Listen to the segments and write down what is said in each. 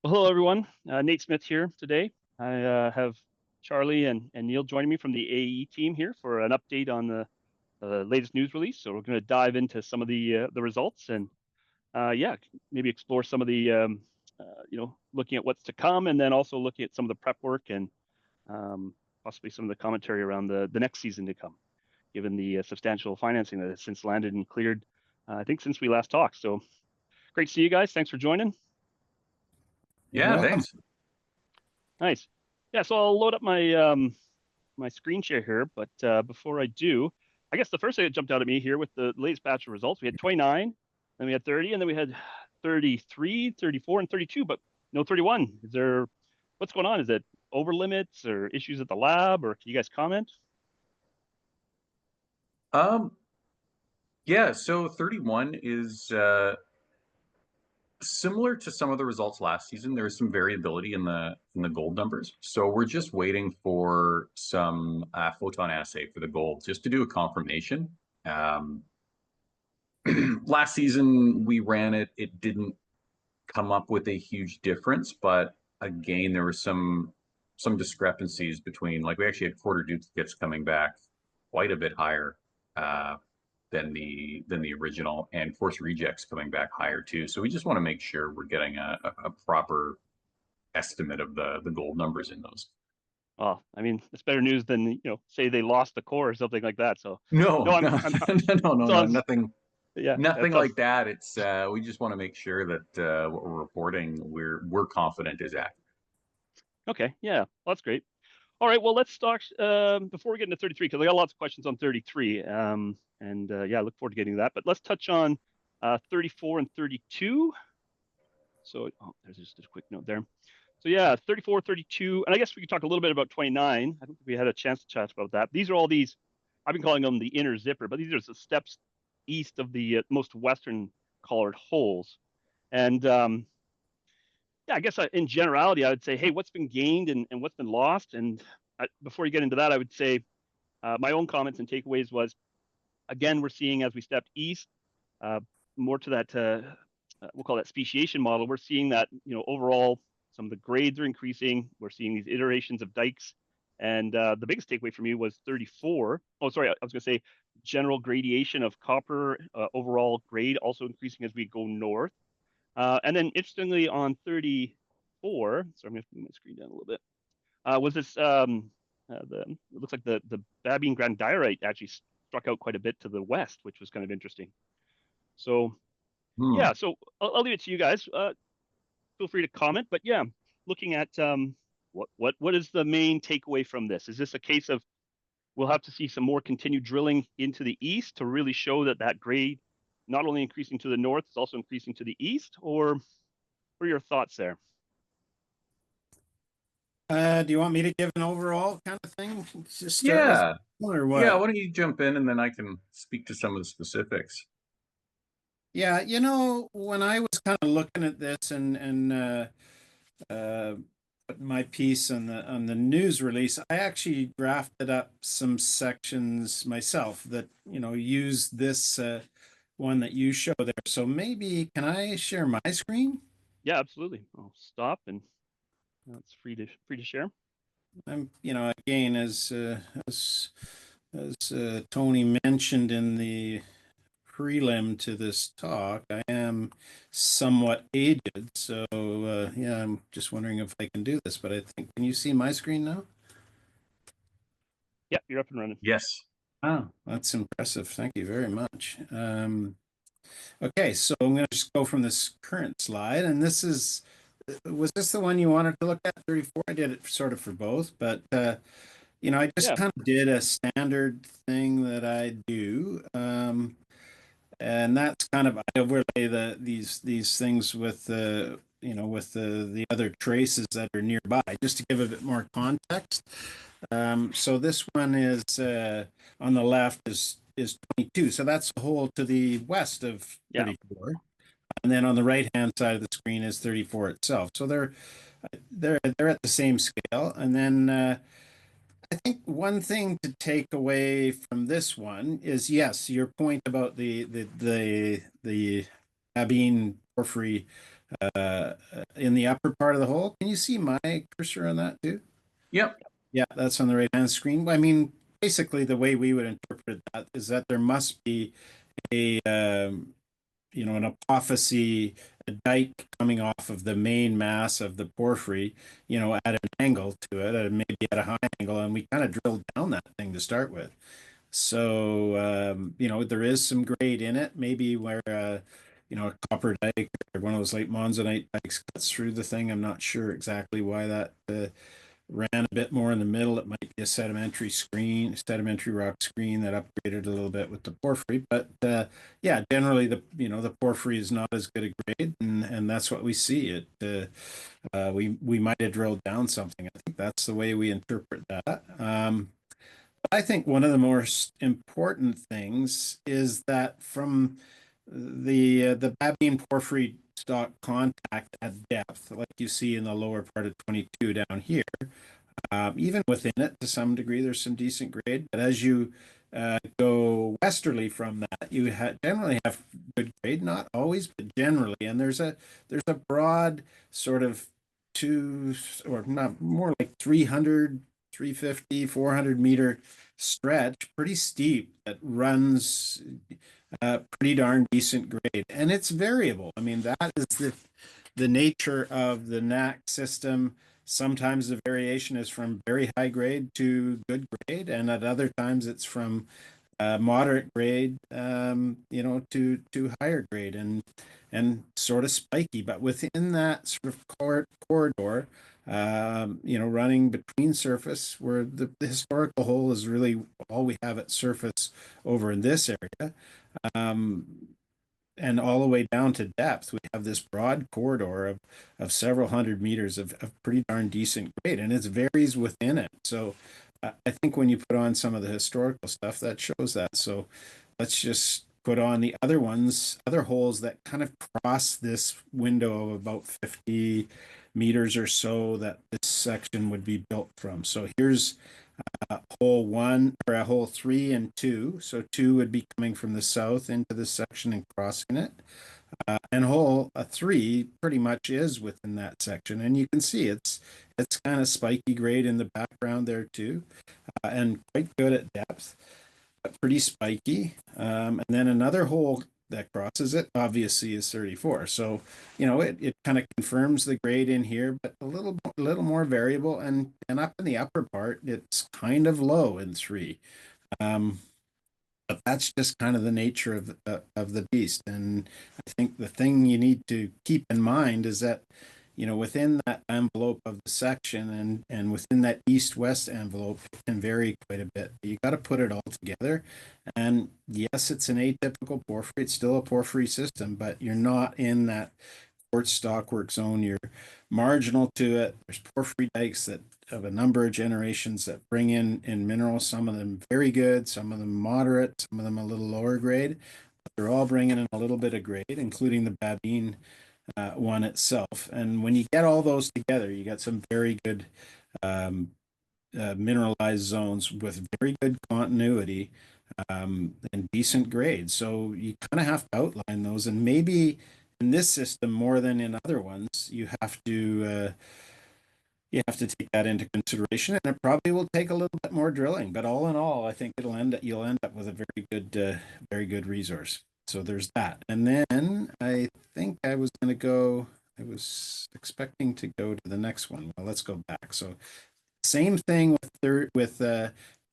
Well, hello, everyone. Nate Smith here today. I have Charlie and Neil joining me from the AE team here for an update on the latest news release. So we're going to dive into some of the results and yeah, maybe explore some of the looking at what's to come, and then also looking at some of the prep work and possibly some of the commentary around the next season to come, given the substantial financing that has since landed and cleared. I think since we last talked. So great to see you guys. Thanks for joining. You're Yeah, welcome. thanks. Nice. Yeah, so I'll load up my screen share here, but before I do, I guess the first thing that jumped out at me here with the latest batch of results, we had 29, then we had 30, and then we had 33, 34, and 32, but no 31. What's going on? Is it over limits or issues at the lab, or can you guys comment? Um, yeah, so 31 is similar to some of the results last season. There's some variability in the gold numbers. So we're just waiting for some photon assay for the gold just to do a confirmation. Um, Last season we ran it, it didn't come up with a huge difference, but again, there were some discrepancies between, like, we actually had quarter duplicates coming back quite a bit higher uh, than the original, and course rejects coming back higher too. So we just want to make sure we're getting a proper estimate of the gold numbers in those. Well, I mean, it's better news than, say they lost the core or something like that. So no, No, I'm, no, I'm no, no, no, sounds nothing, yeah, that nothing sounds like that. It's we just want to make sure that what we're reporting, we're confident is accurate. okay. Yeah, well, that's great. All right, well, let's start before we get into 33, because I got lots of questions on 33. And yeah, I look forward to getting that. But let's touch on 34 and 32. So, oh, there's just a quick note there. So, yeah, 34, 32. And I guess we could talk a little bit about 29. I don't think we had a chance to chat about that. These are all these, I've been calling them the inner zipper, but these are the steps east of the most western collared holes. And yeah, I guess in generality, I would say, hey, what's been gained and what's been lost? And before you get into that, I would say my own comments and takeaways was, again, we're seeing as we stepped east, uh, more to that, we'll call that speciation model. We're seeing that, overall, some of the grades are increasing. We're seeing these iterations of dikes. And the biggest takeaway for me was 34. Oh, sorry, I was going to say general gradation of copper, overall grade also increasing as we go north. And then interestingly on 34, so I'm going to move my screen down a little bit, was this it looks like the Babine grandiorite actually struck out quite a bit to the west, which was kind of interesting. So Hmm. yeah, so I'll leave it to you guys. Feel free to comment, but yeah, looking at what is the main takeaway from this? Is this a case of we'll have to see some more continued drilling into the east to really show that grade not only increasing to the north, it's also increasing to the east, or what are your thoughts there? Do you want me to give an overall kind of thing? Just start with Yeah, one or yeah. what? Why don't you jump in and then I can speak to some of the specifics. Yeah, when I was kind of looking at this and uh, put my piece on the news release, I actually drafted up some sections myself that use this one that you show there. So maybe can I share my screen? Yeah, absolutely. I'll stop and it's free to share. I'm, again, as Tony mentioned in the prelim to this talk, I am somewhat aged. So, yeah, I'm just wondering if I can do this, but I think, can you see my screen now? Yeah, you're up and running. Yes. Oh, that's impressive. Thank you very much. Okay, so I'm going to just go from this current slide, and was this the one you wanted to look at, 34? I did it sort of for both, but I just Yeah, kind of did a standard thing that I do. And that's kind of, I overlay these things with the other traces that are nearby, just to give a bit more context. So this one is on the left is 22, so that's the hole to the west of yeah, 34, and then on the right hand side of the screen is 34 itself. So they're at the same scale, and then I think one thing to take away from this one is, yes, your point about the Abine porphyry in the upper part of the hole. Can you see my cursor on that too? Yep. Yeah, that's on the right-hand screen. I mean, basically, the way we would interpret that is that there must be a an apophyse, a dike coming off of the main mass of the porphyry, at an angle to it, maybe at a high angle, and we kind of drilled down that thing to start with. So, there is some grade in it, maybe where, a copper dike or one of those late monzonite dikes cuts through the thing. I'm not sure exactly why that ran a bit more in the middle. It might be a sedimentary rock screen that upgraded a little bit with the porphyry. But yeah, generally the porphyry is not as good a grade, and that's what we see. We might have drilled down something. I think that's the way we interpret that. I think one of the most important things is that from the Babine porphyry stock contact at depth, like you see in the lower part of 22 down here, even within it, to some degree, there's some decent grade. But as you go westerly from that, you generally have good grade, not always, but generally. And there's a broad sort of two, or not, more like 300, 350, 400 meter stretch, pretty steep, that runs pretty darn decent grade. And it's variable. I mean, that is the nature of the NAC system. Sometimes the variation is from very high grade to good grade, and at other times it's from moderate grade, to higher grade, and sort of spiky. But within that sort of corridor, running between surface, where the historical hole is really all we have at surface over in this area. And all the way down to depth, we have this broad corridor of several hundred meters of pretty darn decent grade, and it varies within it. So I think when you put on some of the historical stuff, that shows that. So let's just put on the other holes that kind of cross this window of about 50 meters or so that this section would be built from. So here's hole one, or hole 3 and 2. So 2 would be coming from the south into this section and crossing it. And hole 3 pretty much is within that section. And you can see it's kind of spiky grade in the background there too, and quite good at depth, but pretty spiky. And then another hole that crosses it obviously is 34. So, it kind of confirms the grade in here, but a little more variable, and up in the upper part, it's kind of low in 3. But that's just kind of the nature of the beast. And I think the thing you need to keep in mind is that, within that envelope of the section, and within that east-west envelope, it can vary quite a bit. You got to put it all together. And yes, it's an atypical porphyry. It's still a porphyry system, but you're not in that quartz stockwork zone. You're marginal to it. There's porphyry dikes that of a number of generations that bring in minerals, some of them very good, some of them moderate, some of them a little lower grade. But they're all bringing in a little bit of grade, including the Babine one itself. And when you get all those together, you get some very good mineralized zones with very good continuity, and decent grade. So you kind of have to outline those, and maybe in this system more than in other ones, you have to take that into consideration, and it probably will take a little bit more drilling. But all in all, I think you'll end up with a very good resource. So there's that. And then I think I was expecting to go to the next one. Well, let's go back. So same thing with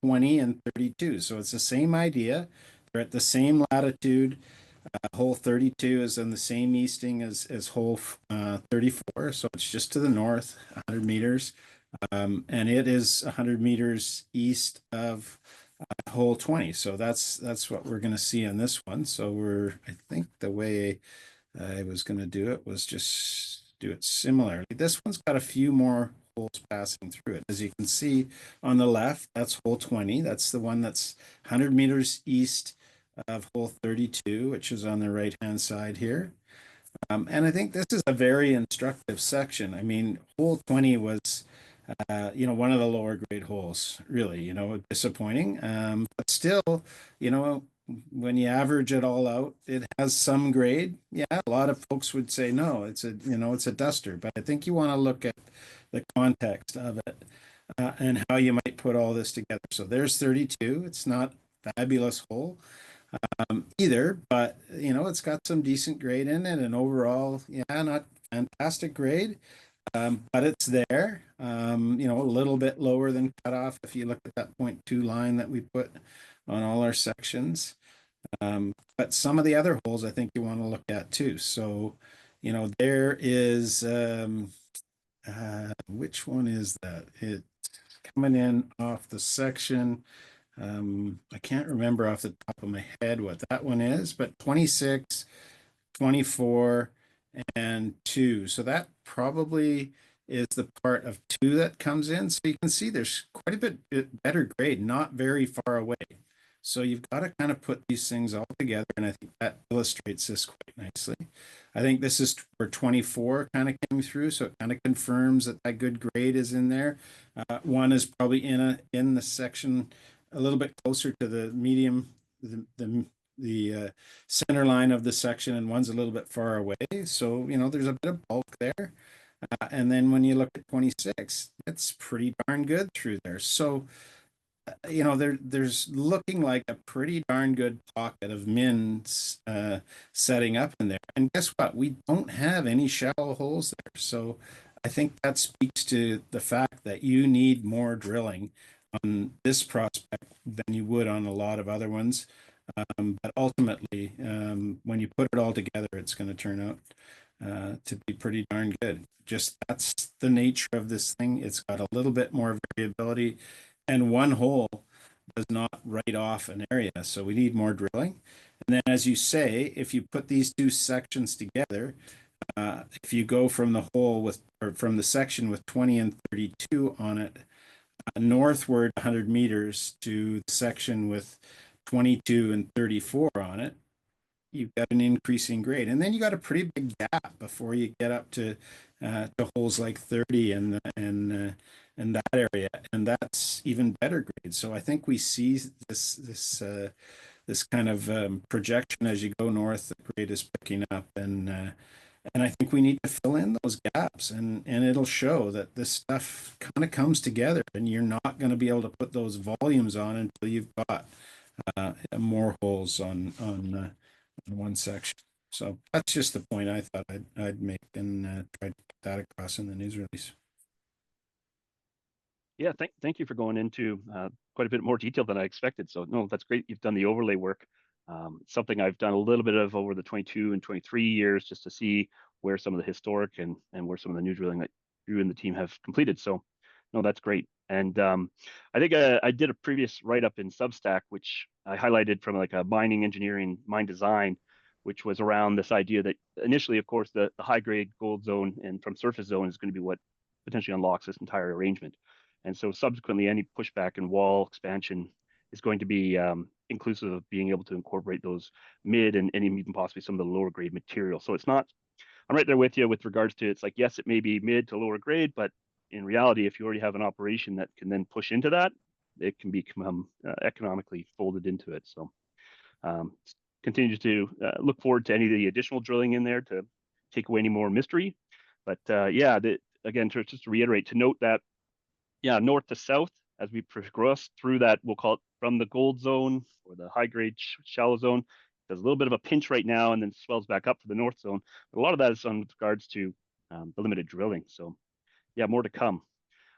20 and 32. So it's the same idea. They're at the same latitude. Hole 32 is in the same easting as hole 34. So it's just to the north, 100 meters. And it is 100 meters east of hole 20. So that's what we're going to see on this one. So I think the way I was going to do it was just do it similarly. This one's got a few more holes passing through it. As you can see on the left, that's hole 20. That's the one that's 100 meters east of hole 32, which is on the right-hand side here. And I think this is a very instructive section. I mean, hole 20 was, one of the lower grade holes, really, disappointing. But still, when you average it all out, it has some grade. Yeah, a lot of folks would say no, it's a duster, but I think you want to look at the context of it and how you might put all this together. So there's 32. It's not fabulous hole either, but it's got some decent grade in it, and overall, yeah, not fantastic grade. But it's there, a little bit lower than cutoff if you look at that .2 line that we put on all our sections. But some of the other holes I think you want to look at too. So, there is, which one is that? It's coming in off the section. I can't remember off the top of my head what that one is, but 26, 24, and 2. So that probably is the part of 2 that comes in. So you can see there's quite a bit better grade, not very far away. So you've got to kind of put these things all together, and I think that illustrates this quite nicely. I think this is where 24 kind of came through, so it kind of confirms that that good grade is in there. One is probably in the section a little bit closer to the medium, the center line of the section, and one's a little bit far away. So, there's a bit of bulk there. And then when you look at 26, it's pretty darn good through there. So, there's looking like a pretty darn good pocket of mins setting up in there. And guess what? We don't have any shallow holes there. So I think that speaks to the fact that you need more drilling on this prospect than you would on a lot of other ones. But ultimately, when you put it all together, it's going to turn out to be pretty darn good. Just that's the nature of this thing. It's got a little bit more variability, and one hole does not write off an area. So we need more drilling. And then, as you say, if you put these two sections together, if you go from the hole or from the section with 20 and 32 on it, northward 100 meters to the section with 22 and 34 on it, you've got an increasing grade. And then you got a pretty big gap before you get up to holes like 30 and that area, and that's even better grade. So I think we see this kind of projection as you go north. The grade is picking up, and I think we need to fill in those gaps, and it'll show that this stuff kind of comes together, and you're not going to be able to put those volumes on until you've got more holes on one section. So that's just the point I thought I'd make, and try to put that across in the news release. Yeah, thank you for going into quite a bit more detail than I expected. So no, that's great. You've done the overlay work. It's something I've done a little bit of over the 22 and 23 years, just to see where some of the historic and where some of the new drilling that you and the team have completed. So no, that's great. And I think I did a previous write-up in Substack, which I highlighted from like a mining engineering, mine design, which was around this idea that initially, of course, the high grade gold zone and from surface zone is going to be what potentially unlocks this entire arrangement. And so subsequently, any pushback and wall expansion is going to be inclusive of being able to incorporate those mid and even possibly some of the lower grade material. So it's not, I'm right there with you with regards to, it's like, yes, it may be mid to lower grade, but in reality, if you already have an operation that can then push into that, it can become economically folded into it. So continue to look forward to any of the additional drilling in there to take away any more mystery. But yeah, again, just to reiterate, to note that yeah, north to south as we progress through that, we'll call it from the gold zone or the high grade shallow zone. There's a little bit of a pinch right now and then swells back up for the north zone. But a lot of that is on regards to the limited drilling. So yeah, more to come.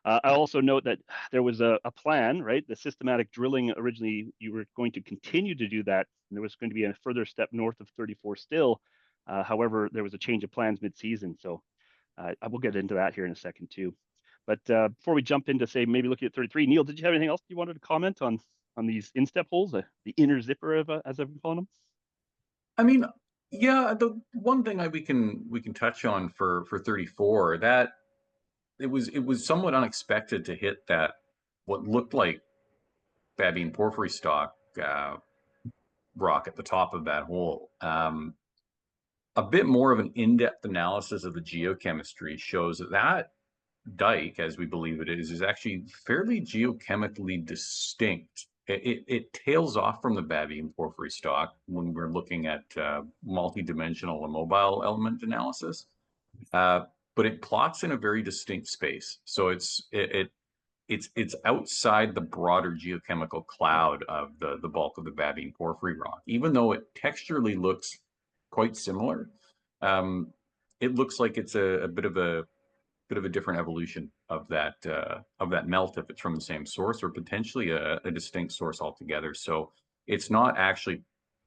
I also note that there was a plan, right? The systematic drilling originally, you were going to continue to do that. And there was going to be a further step north of 34 still. However, there was a change of plans mid-season. So I will get into that here in a second too. But before we jump into, say, maybe looking at 33, Neil, did you have anything else you wanted to comment on these instep holes, the inner zipper of as I've been calling them? I mean, yeah, the one thing we can touch on for 34, that it was somewhat unexpected to hit that what looked like Babine porphyry stock rock at the top of that hole. A bit more of an in-depth analysis of the geochemistry shows that dike, as we believe it is actually fairly geochemically distinct it tails off from the Babian porphyry stock when we're looking at multi-dimensional immobile element analysis, but it plots in a very distinct space. So it's outside the broader geochemical cloud of the bulk of the Babian porphyry rock. Even though it texturally looks quite similar, it looks like it's a bit of a different evolution of that melt if it's from the same source, or potentially a distinct source altogether. So it's not actually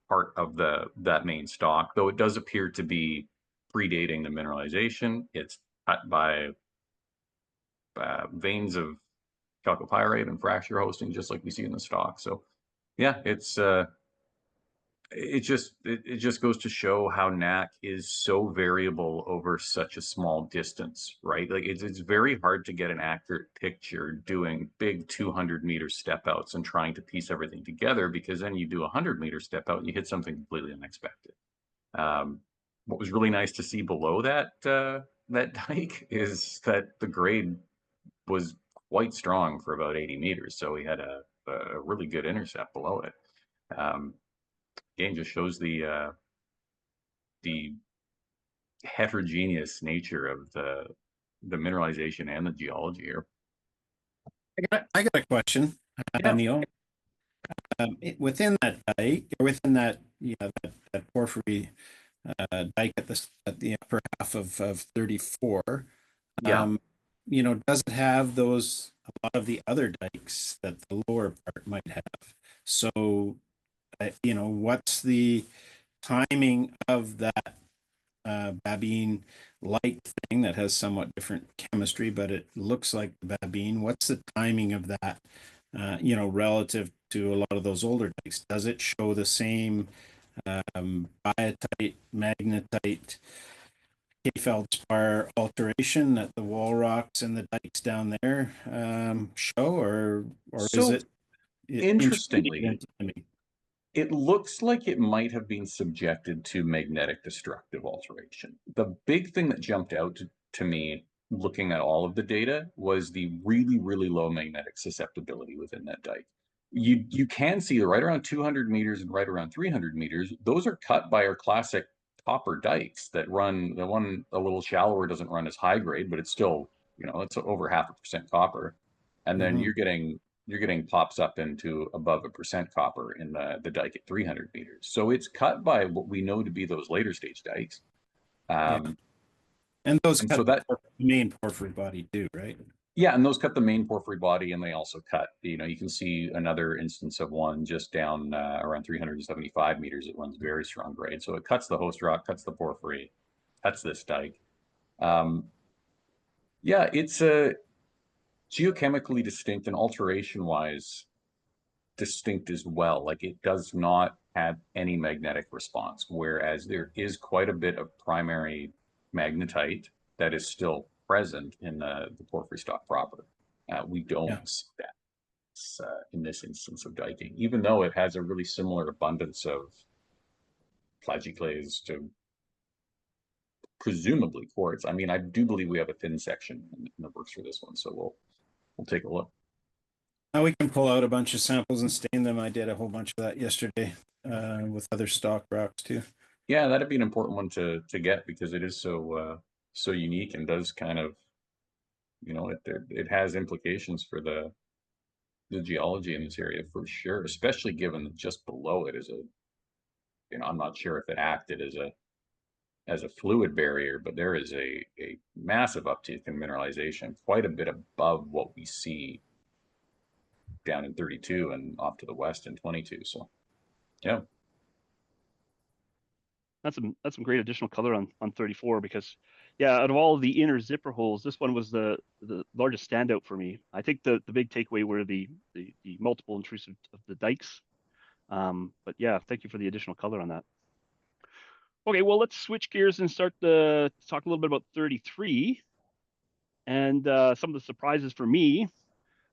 part of that main stock, though it does appear to be predating the mineralization. It's cut by veins of chalcopyrite and fracture hosting, just like we see in the stock. So yeah, it just goes to show how NAC is so variable over such a small distance, right? Like it's very hard to get an accurate picture doing big 200-meter step outs and trying to piece everything together, because then you do a 100-meter step out and you hit something completely unexpected. What was really nice to see below that dike is that the grade was quite strong for about 80 meters. So we had a really good intercept below it. Again, just shows the heterogeneous nature of the mineralization and the geology here. I got a question, Yeah. Neil. Within that dike, or within that, that porphyry dike at the upper half of 34, Yeah. does it have a lot of the other dikes that the lower part might have? So, what's the timing of that Babine light thing that has somewhat different chemistry, but it looks like Babine? What's the timing of that, relative to a lot of those older dikes? Does it show the same biotite, magnetite, feldspar alteration that the wall rocks and the dikes down there show, or is So it intermediate in interestingly, timing? it looks like it might have been subjected to magnetic destructive alteration. The big thing that jumped out to me looking at all of the data was the really, really low magnetic susceptibility within that dike. You can see right around 200 meters and right around 300 meters, those are cut by our classic copper dikes that run. The one a little shallower doesn't run as high grade, but it's still, it's over 0.5% copper. And then Mhm. you're getting pops up into above 1% copper in the dike at 300 meters. So it's cut by what we know to be those later stage dikes. Yeah, Um, and those and cut so that, the main porphyry body too, right? yeah, and those cut the main porphyry body, and they also cut, you can see another instance of one just down around 375 meters. It runs very strong grade. So it cuts the host rock, cuts the porphyry, cuts this dike. Um, yeah, it's a geochemically distinct and alteration wise distinct as well. Like it does not have any magnetic response, whereas there is quite a bit of primary magnetite that is still present in the porphyry stock proper. We don't Yeah. see that in this instance of diking, even though it has a really similar abundance of plagioclase to presumably quartz. I mean, I do believe we have a thin section in the works for this one, so we'll take a look. Now we can pull out a bunch of samples and stain them. I did a whole bunch of that yesterday with other stock rocks too. Yeah, that'd be an important one to get, because it is so unique and does kind of, it has implications for the geology in this area for sure, especially given that just below it is I'm not sure if it acted as a fluid barrier, but there is a massive uptick in mineralization, quite a bit above what we see down in 32 and off to the west in 22. So yeah. That's some great additional color on 34, because yeah, out of all of the inner zipper holes, this one was the largest standout for me. I think the big takeaway were the multiple intrusive of the dikes. But yeah, thank you for the additional color on that. Okay, well, let's switch gears and start to talk a little bit about 33 and some of the surprises for me.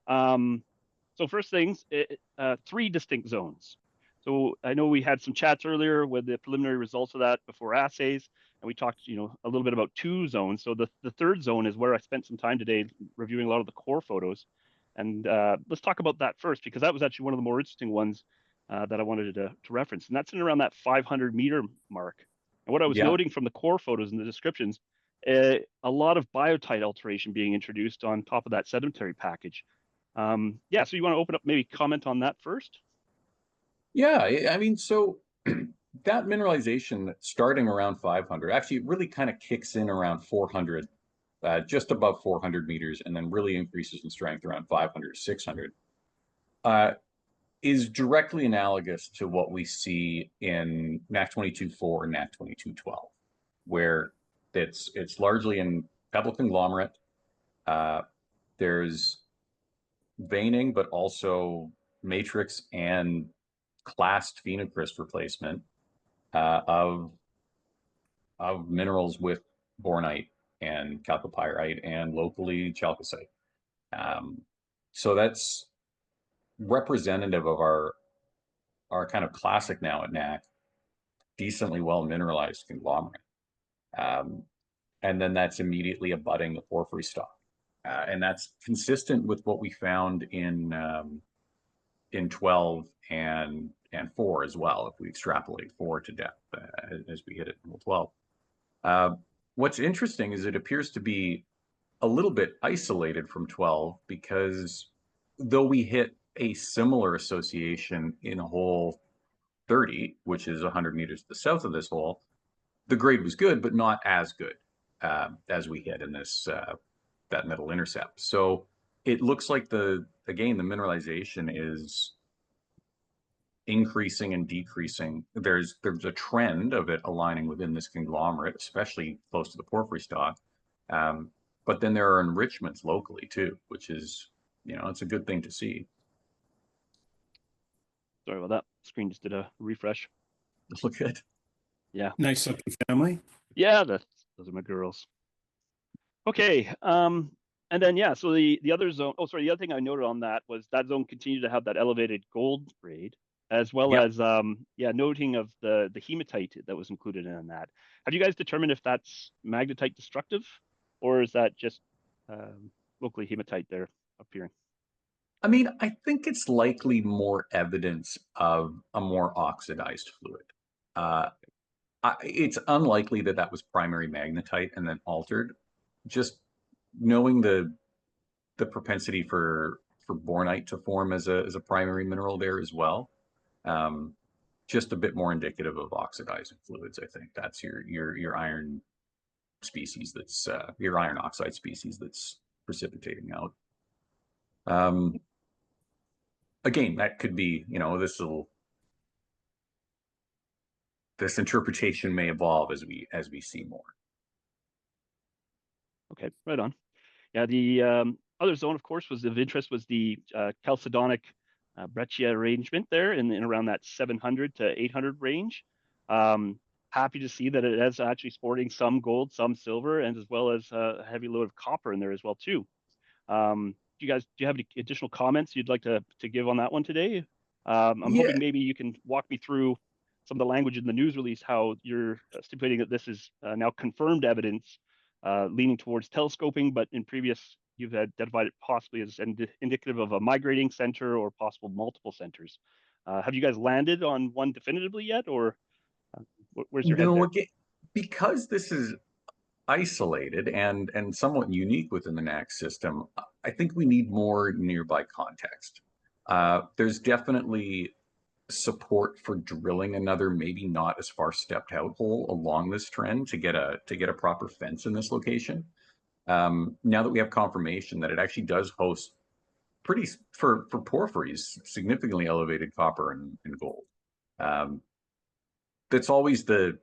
Um, so first things, three distinct zones. So I know we had some chats earlier with the preliminary results of that before assays, and we talked, a little bit about two zones. So the third zone is where I spent some time today reviewing a lot of the core photos. And let's talk about that first, because that was actually one of the more interesting ones that I wanted to reference. And that's in around that 500-meter mark. And what I was Yeah. noting from the core photos and the descriptions, a lot of biotite alteration being introduced on top of that sedimentary package. Yeah, so you want to open up, maybe comment on that first? Yeah, I mean, so that mineralization starting around 500, actually it really kind of kicks in around 400, just above 400 meters, and then really increases in strength around 500, 600, is directly analogous to what we see in NAC 22.4 and NAC 22.12, where it's largely in pebble conglomerate. There's veining, but also matrix and classed phenocryst replacement of minerals with bornite and chalcopyrite and locally chalcocite. So that's representative of our kind of classic now at NAC, decently well mineralized conglomerate. Um, and then that's immediately abutting the porphyry stock. And that's consistent with what we found in 12 and 4 as well, if we extrapolate 4 to depth as we hit it in 12. What's interesting is it appears to be a little bit isolated from 12, because though we hit a similar association in hole 30, which is 100 meters to the south of this hole, the grade was good, but not as good as we hit in this that middle intercept. So it looks like again the mineralization is increasing and decreasing. There's a trend of it aligning within this conglomerate, especially close to the porphyry stock. But then there are enrichments locally too, which is, it's a good thing to see. Sorry about that. Screen just did a refresh. Look good. Yeah. Nice looking family. Yeah, those are my girls. Okay. And then yeah, so the other zone. Oh, sorry. The other thing I noted on that was that zone continued to have that elevated gold grade, as well Yep. as yeah, noting of the hematite that was included in that. Have you guys determined if that's magnetite destructive, or is that just locally hematite there appearing? I mean, I think it's likely more evidence of a more oxidized fluid. It's unlikely that that was primary magnetite and then altered. Just knowing the propensity for bornite to form as a primary mineral there as well. Just a bit more indicative of oxidizing fluids. I think that's your iron species, that's your iron oxide species that's precipitating out. Again, that could be, this interpretation may evolve as we see more. Okay, right on. Yeah, the other zone, of course, was of interest was the chalcedonic breccia arrangement there in around that 700 to 800 range. Happy to see that it is actually sporting some gold, some silver, and as well as a heavy load of copper in there as well too. Do you have any additional comments you'd like to give on that one today? I'm Yeah, hoping maybe you can walk me through some of the language in the news release, how you're stipulating that this is now confirmed evidence leaning towards telescoping, but in previous you've identified it possibly as indicative of a migrating center or possible multiple centers. Have you guys landed on one definitively yet, or where's your head no, there? again, because this is isolated and somewhat unique within the NAC system, I think we need more nearby context. There's definitely support for drilling another, maybe not as far stepped out hole along this trend to get a proper fence in this location. Now that we have confirmation that it actually does host pretty, for porphyries, significantly elevated copper and gold. That's always the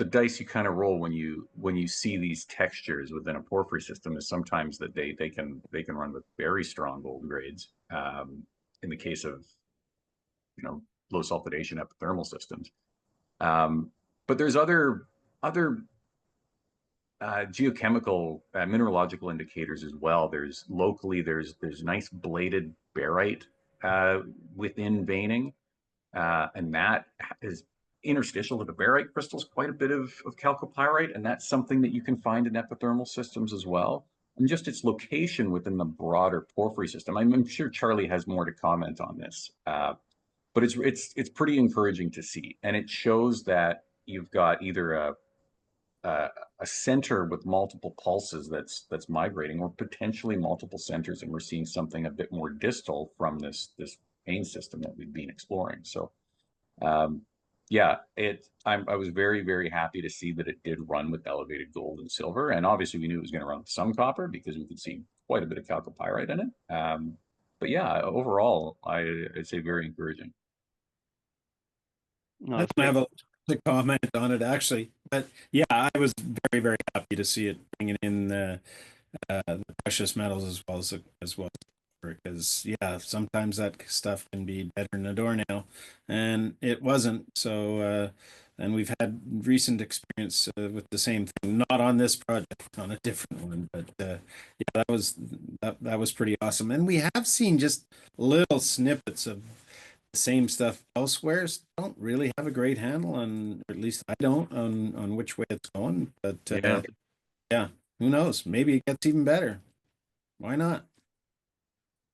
dice you kind of roll when you see these textures within a porphyry system, is sometimes that they can run with very strong gold grades. In the case of low sulfidation epithermal systems, but there's other geochemical mineralogical indicators as well. There's nice bladed barite within veining, and that is interstitial to the barite crystals, quite a bit of chalcopyrite, and that's something that you can find in epithermal systems as well. and just its location within the broader porphyry system. I'm sure Charlie has more to comment on this, but it's pretty encouraging to see, and it shows that you've got either a center with multiple pulses that's migrating, or potentially multiple centers, and we're seeing something a bit more distal from this main system that we've been exploring. So yeah, I was very, very happy to see that it did run with elevated gold and silver, and obviously we knew it was going to run with some copper because we could see quite a bit of chalcopyrite in it. But yeah, overall, I'd say very encouraging. No, I that's don't great. have a comment on it actually, but yeah, I was very, very happy to see it bringing in the precious metals as well, because yeah, sometimes that stuff can be better than a doornail, and it wasn't. So, and we've had recent experience with the same thing, not on this project, on a different one, but yeah, that was pretty awesome. And we have seen just little snippets of the same stuff elsewhere. Don't really have a great handle on, or at least I don't, on which way it's going. But Yeah, yeah, who knows? Maybe it gets even better. Why not?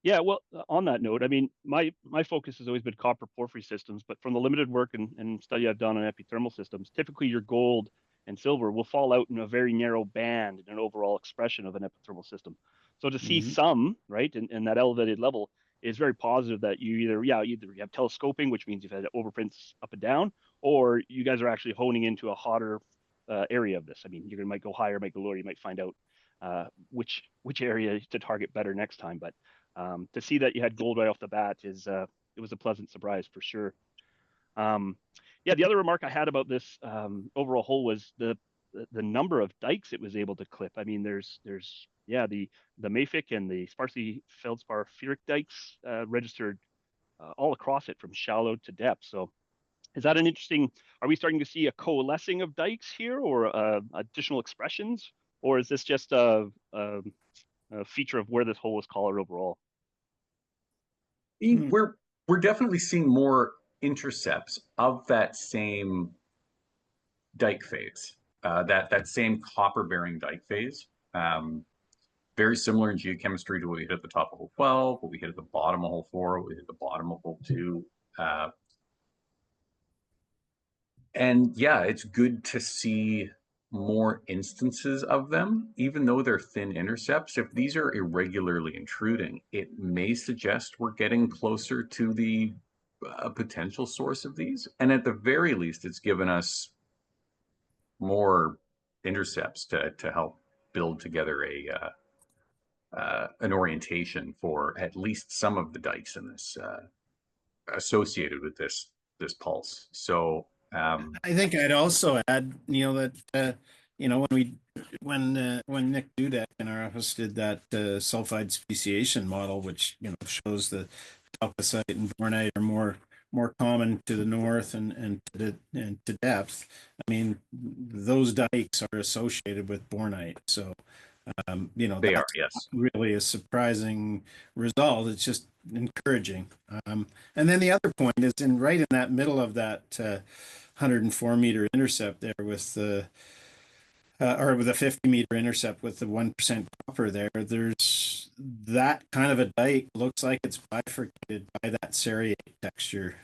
Yeah, well, on that note, I mean, my focus has always been copper porphyry systems, but from the limited work and study I've done on epithermal systems, typically your gold and silver will fall out in a very narrow band in an overall expression of an epithermal system. So to see Mhm. some, right, and that elevated level is very positive that either you have telescoping, which means you've had overprints up and down, or you guys are actually honing into a hotter area of this. I mean, you might go higher, might go lower, you might find out which area to target better next time, but to see that you had gold right off the bat is it was a pleasant surprise for sure. Um, yeah, the other remark I had about this overall hole was the number of dikes it was able to clip. I mean, there's yeah the mafic and the sparsely feldspar ferric dikes registered all across it from shallow to depth. So is that an interesting? Are we starting to see a coalescing of dikes here, or additional expressions, or is this just a feature of where this hole was colored overall? Hmm. we're definitely seeing more intercepts of that same dike phase, that same copper bearing dike phase. Um, Very similar in geochemistry to what we hit at the top of hole 12, what we hit at the bottom of hole 4, what we hit at the bottom of hole 2. Uh, and yeah, it's good to see more instances of them, even though they're thin intercepts. If these are irregularly intruding, it may suggest we're getting closer to the potential source of these. And at the very least, it's given us more intercepts to help build together an orientation for at least some of the dikes in this associated with this pulse. So I think I'd also add, that when Nick Dudek in our office did that sulfide speciation model, which shows the chalcocite and bornite are more common to the north and to depth. I mean, those dikes are associated with bornite, so they are, that's yes. really a surprising result. It's just encouraging. And then the other point is right in that middle of that 104-meter intercept there with the or with a 50-meter intercept with the 1% copper there. There's that kind of a dike looks like it's bifurcated by that serrate texture.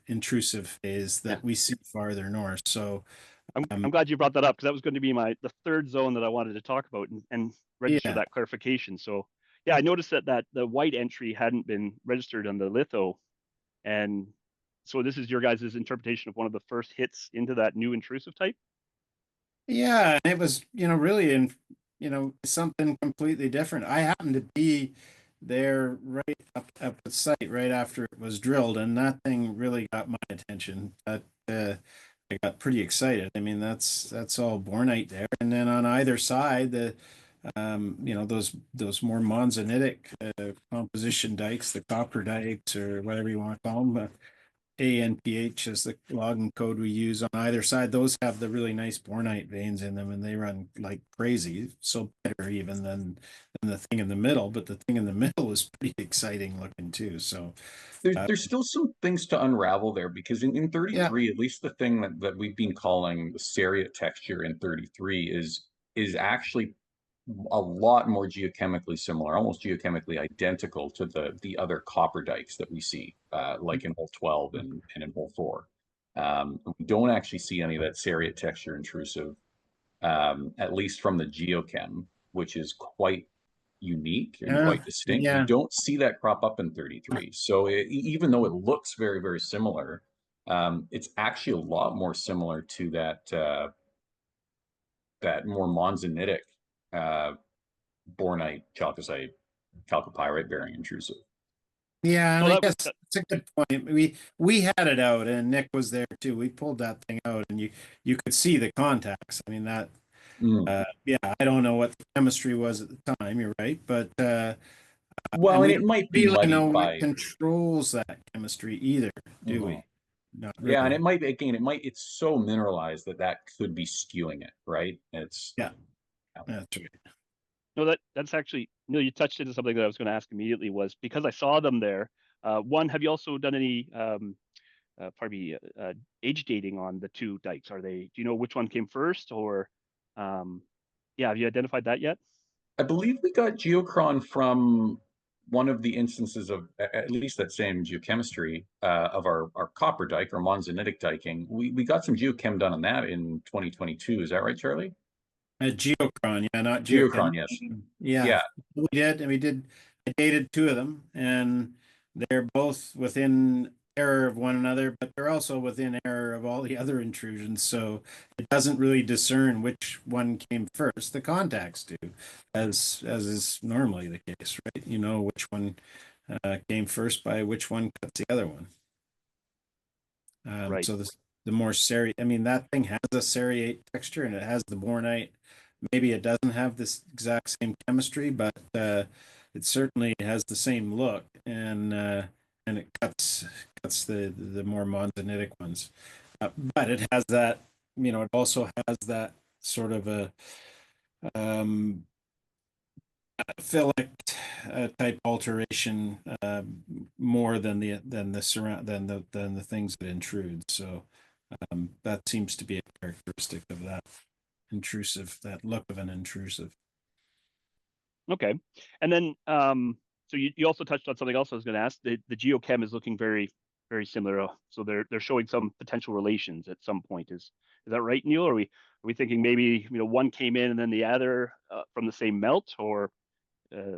Intrusive phase Yeah. that we see farther north. So, I'm glad you brought that up because that was going to be the third zone that I wanted to talk about and register yeah, that clarification. So yeah, I noticed that the white entry hadn't been registered on the litho, and so this is your guys' interpretation of one of the first hits into that new intrusive type. yeah, and it was really something completely different. I happened to be there right up at the site right after it was drilled, and that thing really got my attention. That I got pretty excited. I mean, that's all bornite there, and then on either side, those more monzonitic composition dikes, the copper dikes, or whatever you want to call them. ANPH is the logging code we use on either side. Those have the really nice bornite veins in them, and they run like crazy. So better even than the thing in the middle. But the thing in the middle is pretty exciting looking too. So There's still some things to unravel there, because in yeah, 33, at least the thing that we've been calling the serrate texture in 33 is actually a lot more geochemically similar, almost geochemically identical to the other copper dikes that we see, like in hole 12 and in hole 4. We don't actually see any of that serrate texture intrusive, at least from the geochem, which is quite unique and quite distinct. We Yeah. don't see that crop up in 33. So even though it looks very, very similar, it's actually a lot more similar to that more monzonitic bornite, chalcocite, chalcopyrite bearing intrusive. Yeah, No, I that guess that, it's a good point. We had it out, and Nick was there too. We pulled that thing out, and you could see the contacts. I mean that. Mm. Yeah, I don't know what the chemistry was at the time. You're right, but Well, and and we it don't might be really know muddied what by. controls that chemistry either, do Mhm. we? Not Yeah, and really. it might be, again, it's so mineralized that that could be skewing it, right? It's Yeah, that's right. no, that's actually no. You touched into something that I was going to ask immediately was because I saw them there. One, have you also done any pardon me, age dating on the two dikes? Are they? Do you know which one came first, or um, yeah, have you identified that yet? I believe we got geochron from one of the instances of at least that same geochemistry of our copper dike or monzonitic diking. We got some geochem done on that in 2022. Is that right, Charlie? Geochron, yeah, not Geochron, geochem. yes. Yeah, Yeah. we did. I dated two of them, and they're both within error of one another, but they're also within error of all the other intrusions. So it doesn't really discern which one came first. The contacts do, as is normally the case, right? You know which one came first by which one cuts the other one. Right. So the more serrate, I mean, that thing has a serrate texture and it has the bornite. Maybe it doesn't have this exact same chemistry, but it certainly has the same look, and it cuts the more monzonitic ones. But it has that, it also has that sort of a um, phyllic type alteration more than the things that intrude. So that seems to be a characteristic of that look of an intrusive. Okay. And then, so you also touched on something else I was going to ask. The geochem is looking very, very similar. So they're showing some potential relations at some point. Is that right, Neil? Are we thinking maybe one came in and then the other from the same melt, or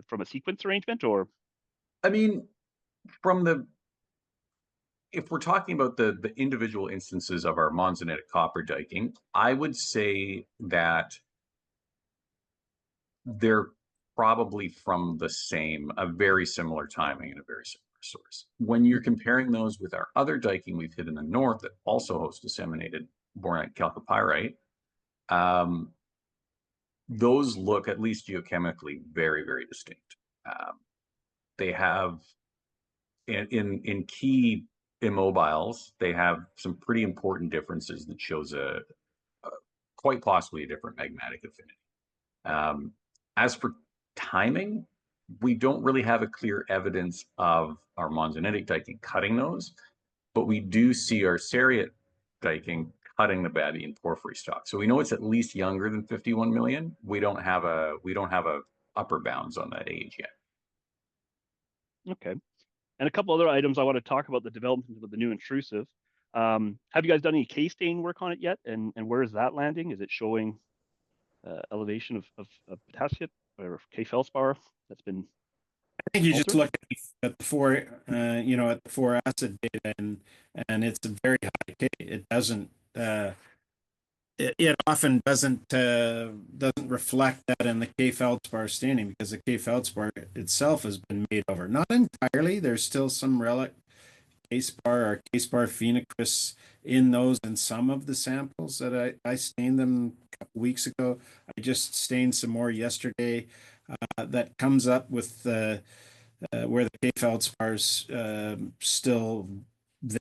from a sequence arrangement, or I mean, from the if we're talking about the individual instances of our monzonitic copper diking, I would say that they're probably from a very similar timing and a very similar source. When you're comparing those with our other diking we've hit in the north that also hosts disseminated bornite chalcopyrite, um, those look, at least geochemically, very, very distinct. They have in key immobiles, they have some pretty important differences that shows a quite possibly a different magmatic affinity. As for timing, we don't really have a clear evidence of our monzonitic diking cutting those, but we do see our serrate diking cutting the Babian porphyry stock. So we know it's at least younger than 51 million. We don't have a upper bounds on that age yet. okay. And a couple other items I want to talk about the development of the new intrusive. Have you guys done any K stain work on it yet? And where is that landing? Is it showing elevation of potassium or K feldspar that's been I think you just altered? look at the four acid data, and it's a very high K. It doesn't. It often doesn't reflect that in the K feldspar staining because the K feldspar itself has been made over. Not entirely. There's still some relic K-spar or K-spar phenocrysts in those in some of the samples that I stained them a couple weeks ago. I just stained some more yesterday. That comes up with where the K feldspars still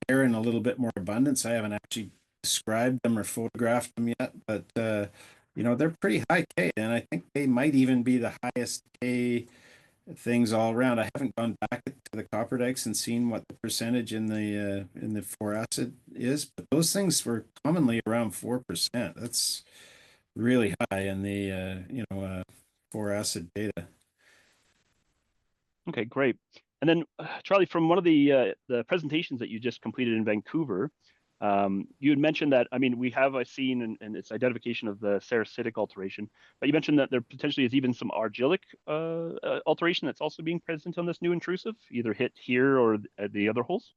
there in a little bit more abundance. I haven't actually described them or photographed them yet, but they're pretty high K, and I think they might even be the highest K things all around. I haven't gone back to the copper dikes and seen what the percentage in the 4 acid is, but those things were commonly around 4%. That's really high in the acid data. Okay, great. And then, Charlie, from one of the presentations that you just completed in Vancouver, you had mentioned that, I mean, we have seen and its identification of the sericitic alteration, but you mentioned that there potentially is even some argillic alteration that's also being present on this new intrusive, either hit here or at the other holes.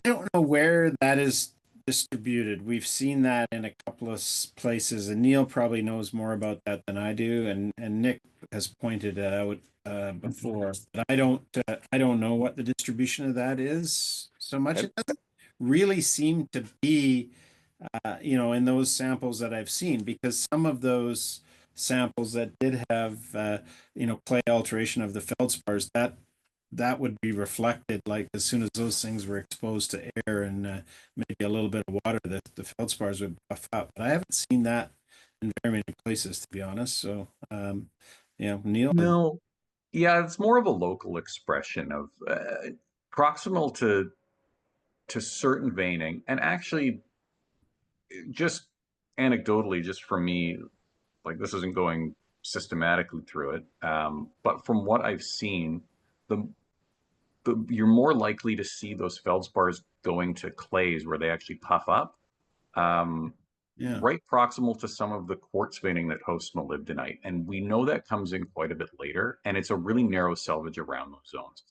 I don't know where that is distributed. We've seen that in a couple of places, and Neil probably knows more about that than I do, and Nick has pointed it out before. But I don't know what the distribution of that is so much. Okay. It doesn't really seem to be, in those samples that I've seen, because some of those samples that did have, clay alteration of the feldspars, that would be reflected like as soon as those things were exposed to air and maybe a little bit of water, the feldspars would puff up. But I haven't seen that in very many places, to be honest. So, Neil. No, yeah, it's more of a local expression of proximal to certain veining, and actually, just anecdotally, just for me, like this isn't going systematically through it, but from what I've seen, the you're more likely to see those feldspars going to clays where they actually puff up, um, Yeah. right proximal to some of the quartz veining that hosts molybdenite. And we know that comes in quite a bit later, and it's a really narrow selvage around those zones.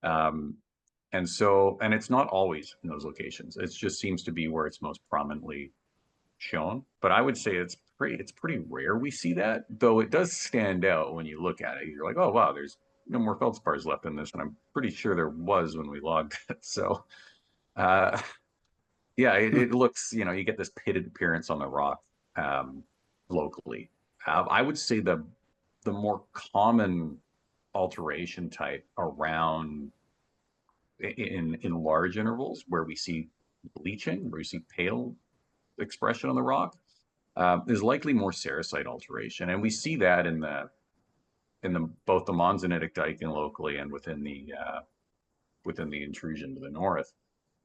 Um, and it's not always in those locations. It just seems to be where it's most prominently shown. But I would say it's pretty rare we see that, though it does stand out when you look at it. You're like, oh wow, there's no more feldspars left in this, and I'm pretty sure there was when we logged it. So uh, yeah, it looks, you get this pitted appearance on the rock, um, locally. I would say the more common alteration type around in large intervals where we see bleaching, where we see pale expression on the rock, is likely more sericite alteration, and we see that in the both the monzonitic dike locally and within the intrusion to the north.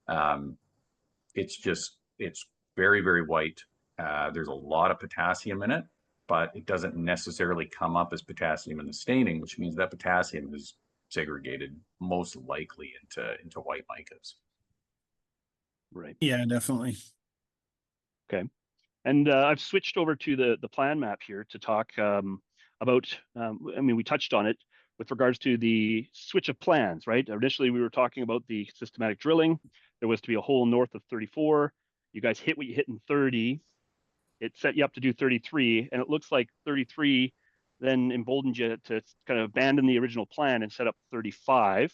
Um, it's very very white. There's a lot of potassium in it, but it doesn't necessarily come up as potassium in the staining, which means that potassium is segregated most likely into white micas. Right. Yeah, definitely. Okay. And I've switched over to the plan map here to talk about. I mean, we touched on it with regards to the switch of plans, right? Initially, we were talking about the systematic drilling. There was to be a hole north of 34. You guys hit what you hit in 30. It set you up to do 33, and it looks like 33 then emboldened you to kind of abandon the original plan and set up 35.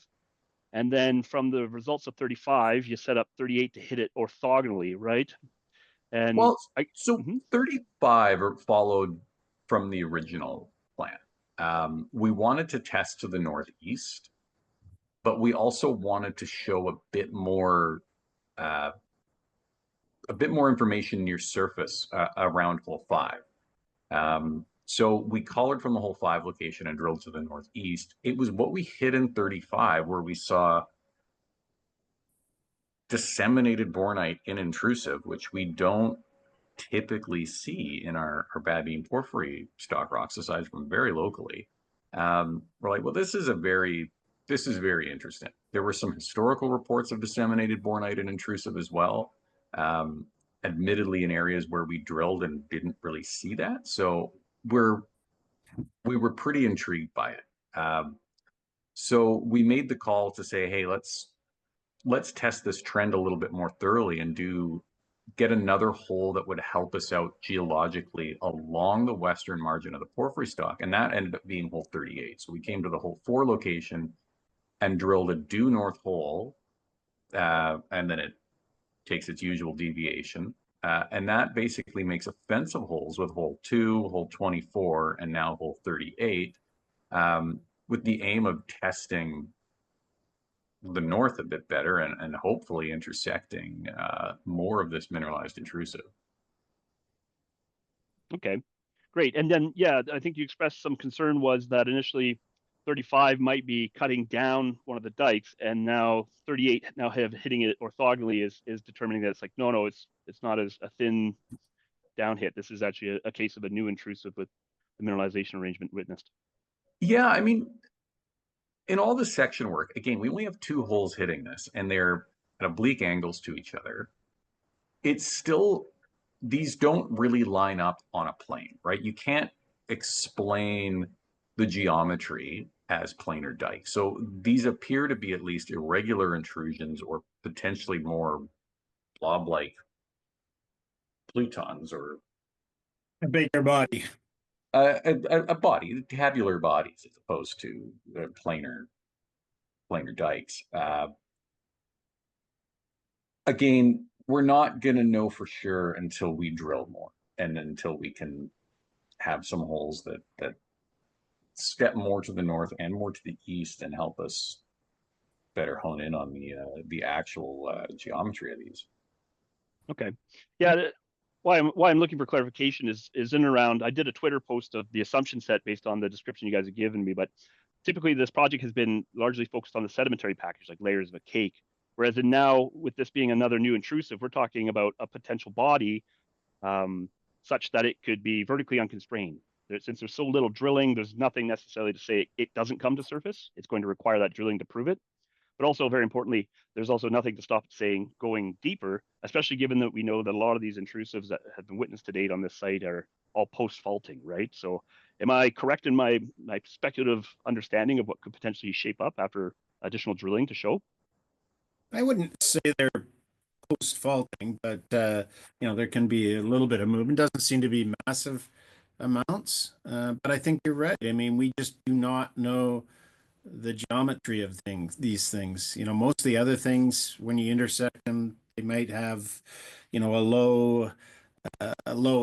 And then from the results of 35, you set up 38 to hit it orthogonally, right? And Well, so mhm. 35 followed from the original plan. We wanted to test to the northeast, but we also wanted to show uh, a bit more information near surface around hole five. So we collared from the hole five location and drilled to the northeast. It was what we hit in 35 where we saw disseminated bornite in intrusive, which we don't typically see in our bad beam porphyry stock rocks, aside from very locally. We're like, well, this is very interesting. There were some historical reports of disseminated bornite and intrusive as well. Um, Admittedly, in areas where we drilled and didn't really see that, so we're we were pretty intrigued by it. So we made the call to say, hey, let's test this trend a little bit more thoroughly and get another hole that would help us out geologically along the western margin of the porphyry stock. And that ended up being hole 38. So we came to the hole 4 location and drilled a due north hole, and then it takes its usual deviation. And that basically makes a fence of holes with hole 2, hole 24, and now hole 38, um, with the aim of testing the north a bit better and hopefully intersecting more of this mineralized intrusive. Okay, great. And then, yeah, I think you expressed some concern was that initially 35 might be cutting down one of the dikes, and now 38 now have hitting it orthogonally is determining that it's like, no, it's not as a thin down hit. This is actually a case of a new intrusive with the mineralization arrangement witnessed? Yeah, I mean, in all the section work, again, we only have 2 holes hitting this, and they're at oblique angles to each other. It's still, these don't really line up on a plane, right? You can't explain the geometry as planar dikes. So these appear to be at least irregular intrusions or potentially more blob-like plutons or A bigger body. a body, tabular bodies as opposed to planar dikes. Again, we're not going to know for sure until we drill more and until we can have some holes that step more to the north and more to the east and help us better hone in on the actual geometry of these. Okay. Yeah. Why I'm looking for clarification is in and around. I did a Twitter post of the assumption set based on the description you guys have given me, but typically this project has been largely focused on the sedimentary package, like layers of a cake. Whereas now, with this being another new intrusive, we're talking about a potential body such that it could be vertically unconstrained. Since there's so little drilling, there's nothing necessarily to say it doesn't come to surface. It's going to require that drilling to prove it. But also, very importantly, there's also nothing to stop it saying going deeper, especially given that we know that a lot of these intrusives that have been witnessed to date on this site are all post-faulting, right? So am I correct in my speculative understanding of what could potentially shape up after additional drilling to show? I wouldn't say they're post faulting, but there can be a little bit of movement. Doesn't seem to be massive amounts, but I think you're right. I mean, we just do not know the geometry of these things. Most of the other things, when you intersect them, they might have, a low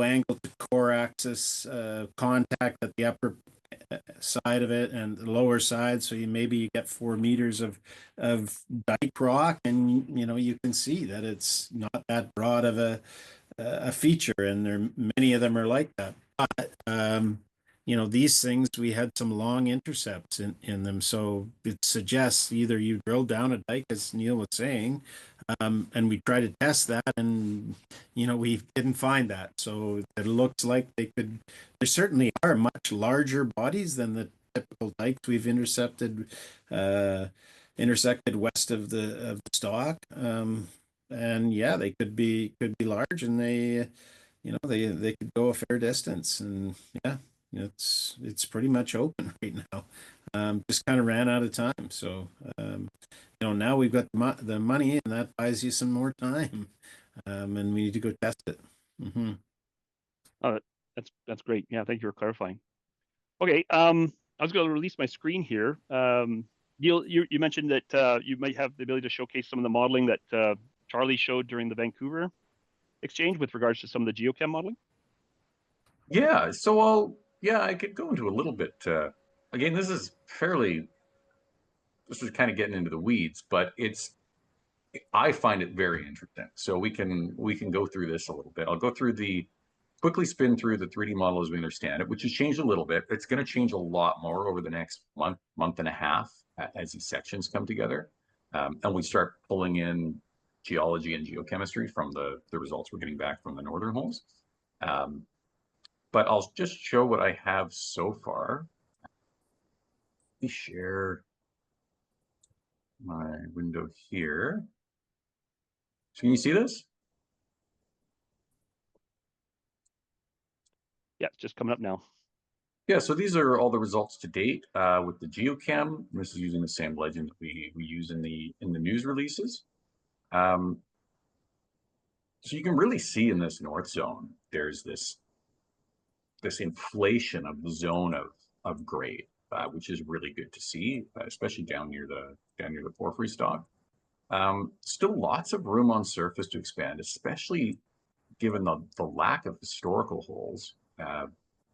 angle to core axis contact at the upper side of it and the lower side. So you get 4 meters of dike rock, and you can see that it's not that broad of a feature, and many of them are like that. But these things, we had some long intercepts in them, so it suggests either you drill down a dike, as Neil was saying, and we tried to test that, and we didn't find that. So it looks like there certainly are much larger bodies than the typical dikes we've intersected west of the stock. And yeah, they could be large, and they could go a fair distance, and yeah, it's pretty much open right now. Just kind of ran out of time, so now we've got the money, and that buys you some more time, and we need to go test it. Mm-hmm. Oh, that's great. Yeah, thank you for clarifying. Okay, I was going to release my screen here. You mentioned that you might have the ability to showcase some of the modeling that Charlie showed during the Vancouver exchange with regards to some of the geochem modeling. Yeah, I could go into a little bit. Again, this is kind of getting into the weeds, but I find it very interesting. So we can go through this a little bit. I'll quickly spin through the 3D model as we understand it, which has changed a little bit. It's going to change a lot more over the next month and a half as these sections come together, and we start pulling in geology and geochemistry from the results we're getting back from the northern holes. But I'll just show what I have so far. Let me share my window here. So can you see this? Yeah, it's just coming up now. Yeah, so these are all the results to date with the geochem. This is using the same legend we use in the news releases. So you can really see in this north zone, there's this inflation of the zone of grade, which is really good to see, especially down near the porphyry stock. Still lots of room on surface to expand, especially given the lack of historical holes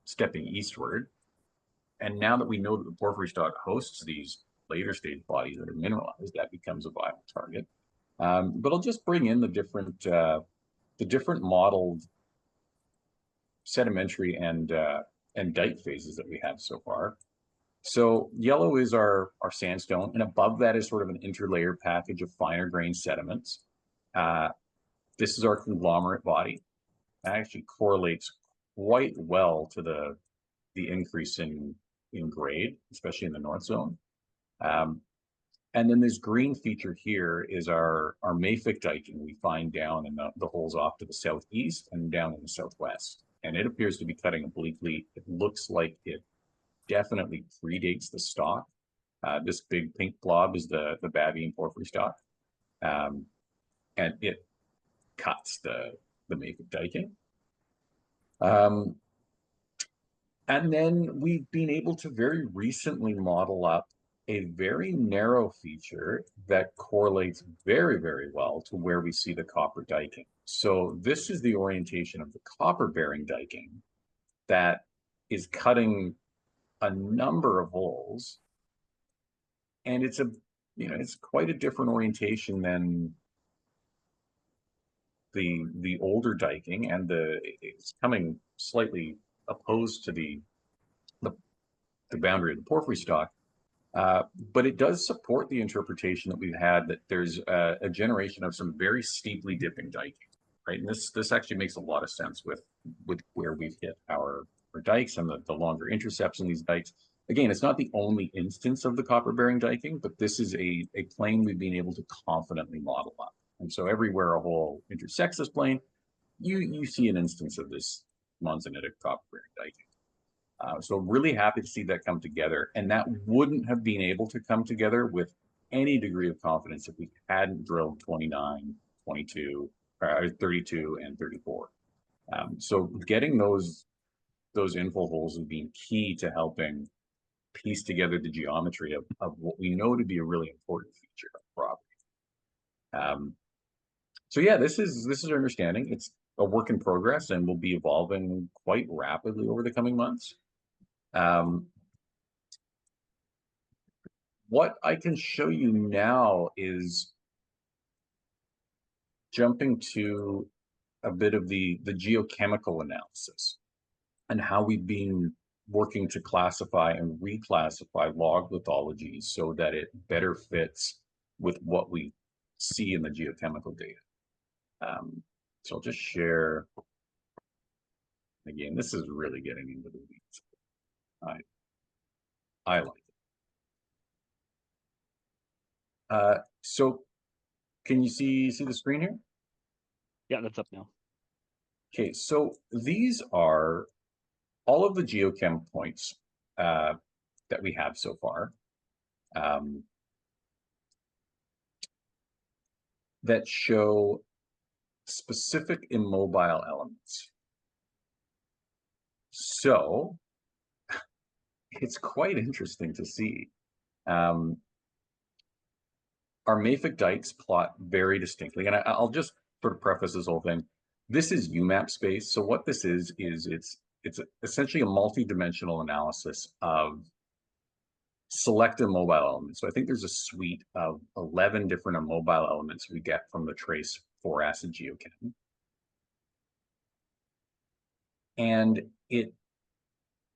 stepping eastward. And now that we know that the porphyry stock hosts these later stage bodies that are mineralized, that becomes a viable target. But I'll just bring in the different modeled sedimentary and dike phases that we have so far. So yellow is our sandstone, and above that is sort of an interlayer package of finer grained sediments. This is our conglomerate body. That actually correlates quite well to the increase in grade, especially in the north zone. And then this green feature here is our mafic diking we find down in the holes off to the southeast and down in the southwest. And it appears to be cutting obliquely. It looks like it definitely predates the stock. This big pink blob is the bavian porphyry stock. And it cuts the mafic diking. And then we've been able to very recently model up a very narrow feature that correlates very, very well to where we see the copper diking. So this is the orientation of the copper-bearing diking that is cutting a number of holes. And it's it's quite a different orientation than the older diking, and it's coming slightly opposed to the boundary of the porphyry stock. But it does support the interpretation that we've had that there's a generation of some very steeply dipping diking, right? And this actually makes a lot of sense with where we've hit our dikes and the longer intercepts in these dikes. Again, it's not the only instance of the copper-bearing diking, but this is a plane we've been able to confidently model up. And so everywhere a hole intersects this plane, you see an instance of this monzonitic copper-bearing diking. So really happy to see that come together. And that wouldn't have been able to come together with any degree of confidence if we hadn't drilled 29, 22, 32, and 34. So getting those infill holes has been key to helping piece together the geometry of what we know to be a really important feature of the property. So yeah, this is our understanding. It's a work in progress and will be evolving quite rapidly over the coming months. What I can show you now is jumping to a bit of the geochemical analysis and how we've been working to classify and reclassify log lithologies so that it better fits with what we see in the geochemical data. So I'll just share. Again, this is really getting into the weeds. I like it. So can you see the screen here? Yeah, that's up now. Okay, so these are all of the geochem points that we have so far that show specific immobile elements. So it's quite interesting to see. Our mafic dikes plot very distinctly, and I'll just sort of preface this whole thing. This is UMAP space. So what this is it's essentially a multi-dimensional analysis of select immobile elements. So I think there's a suite of 11 different immobile elements we get from the trace 4-acid geochem. And it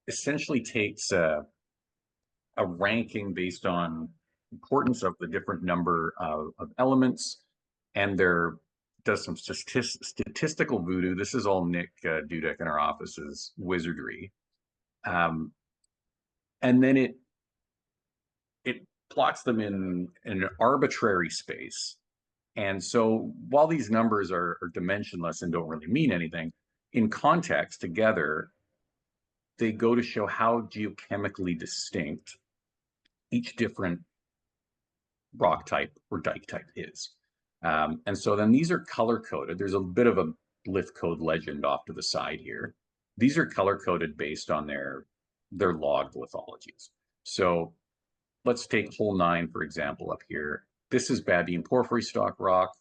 essentially takes a ranking based on importance of the different number of elements, and there does some statistical voodoo. This is all Nick Dudek in our office's wizardry. And then it plots them in an arbitrary space. And so while these numbers are dimensionless and don't really mean anything, in context together, they go to show how geochemically distinct each different rock type or dike type is. And so then these are color coded. There's a bit of a lith code legend off to the side here. These are color coded based on their logged lithologies. So let's take hole 9, for example, up here. This is bavian porphyry stock rock.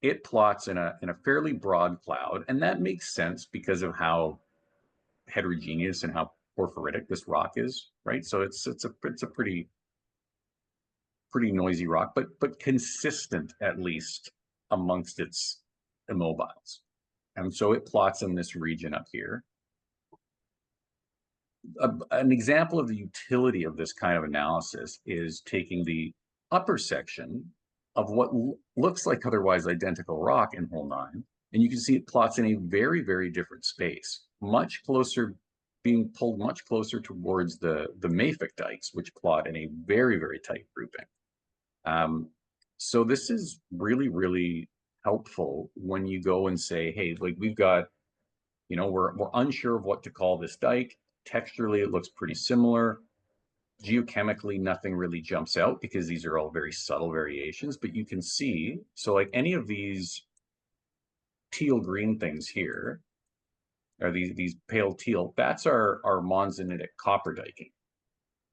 It plots in a fairly broad cloud, and that makes sense because of how heterogeneous and how porphyritic this rock is, right? So it's a pretty noisy rock, but consistent at least amongst its immobiles. And so it plots in this region up here. An example of the utility of this kind of analysis is taking the upper section of what looks like otherwise identical rock in hole 9, and you can see it plots in a very, very different space, much closer being pulled much closer towards the mafic dikes, which plot in a very, very tight grouping. So this is really, really helpful when you go and say, hey, like we've got, we're unsure of what to call this dike. Texturally, it looks pretty similar. Geochemically, nothing really jumps out because these are all very subtle variations, but you can see, so like any of these teal green things here, or these pale teal, that's our monzonitic copper diking.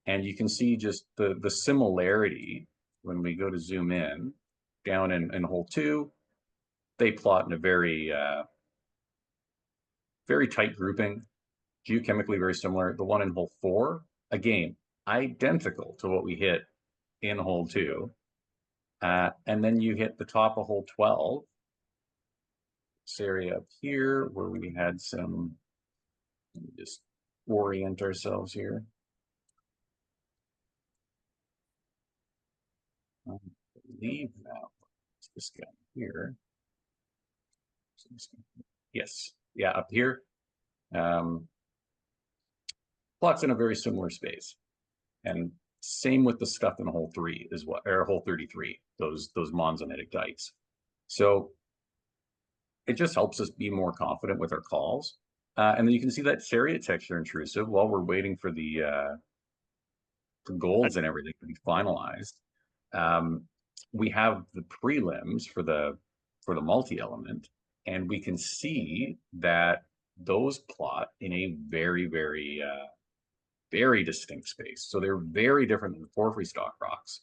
And you can see just the similarity when we go to zoom in down in hole 2. They plot in a very very tight grouping, geochemically very similar. The one in hole 4, again, identical to what we hit in hole 2. And then you hit the top of hole 12, this area up here where we had some, let me just orient ourselves here. I believe now, it's this guy here. Yes, yeah, up here. Plots in a very similar space. And same with the stuff in hole 3 is what, or hole 33, those monzonitic dikes. So it just helps us be more confident with our calls. And then you can see that serrate texture intrusive while we're waiting for the golds and everything to be finalized. We have the prelims for the multi-element, and we can see that those plot in a very, very very distinct space. So they're very different than the porphyry stock rocks.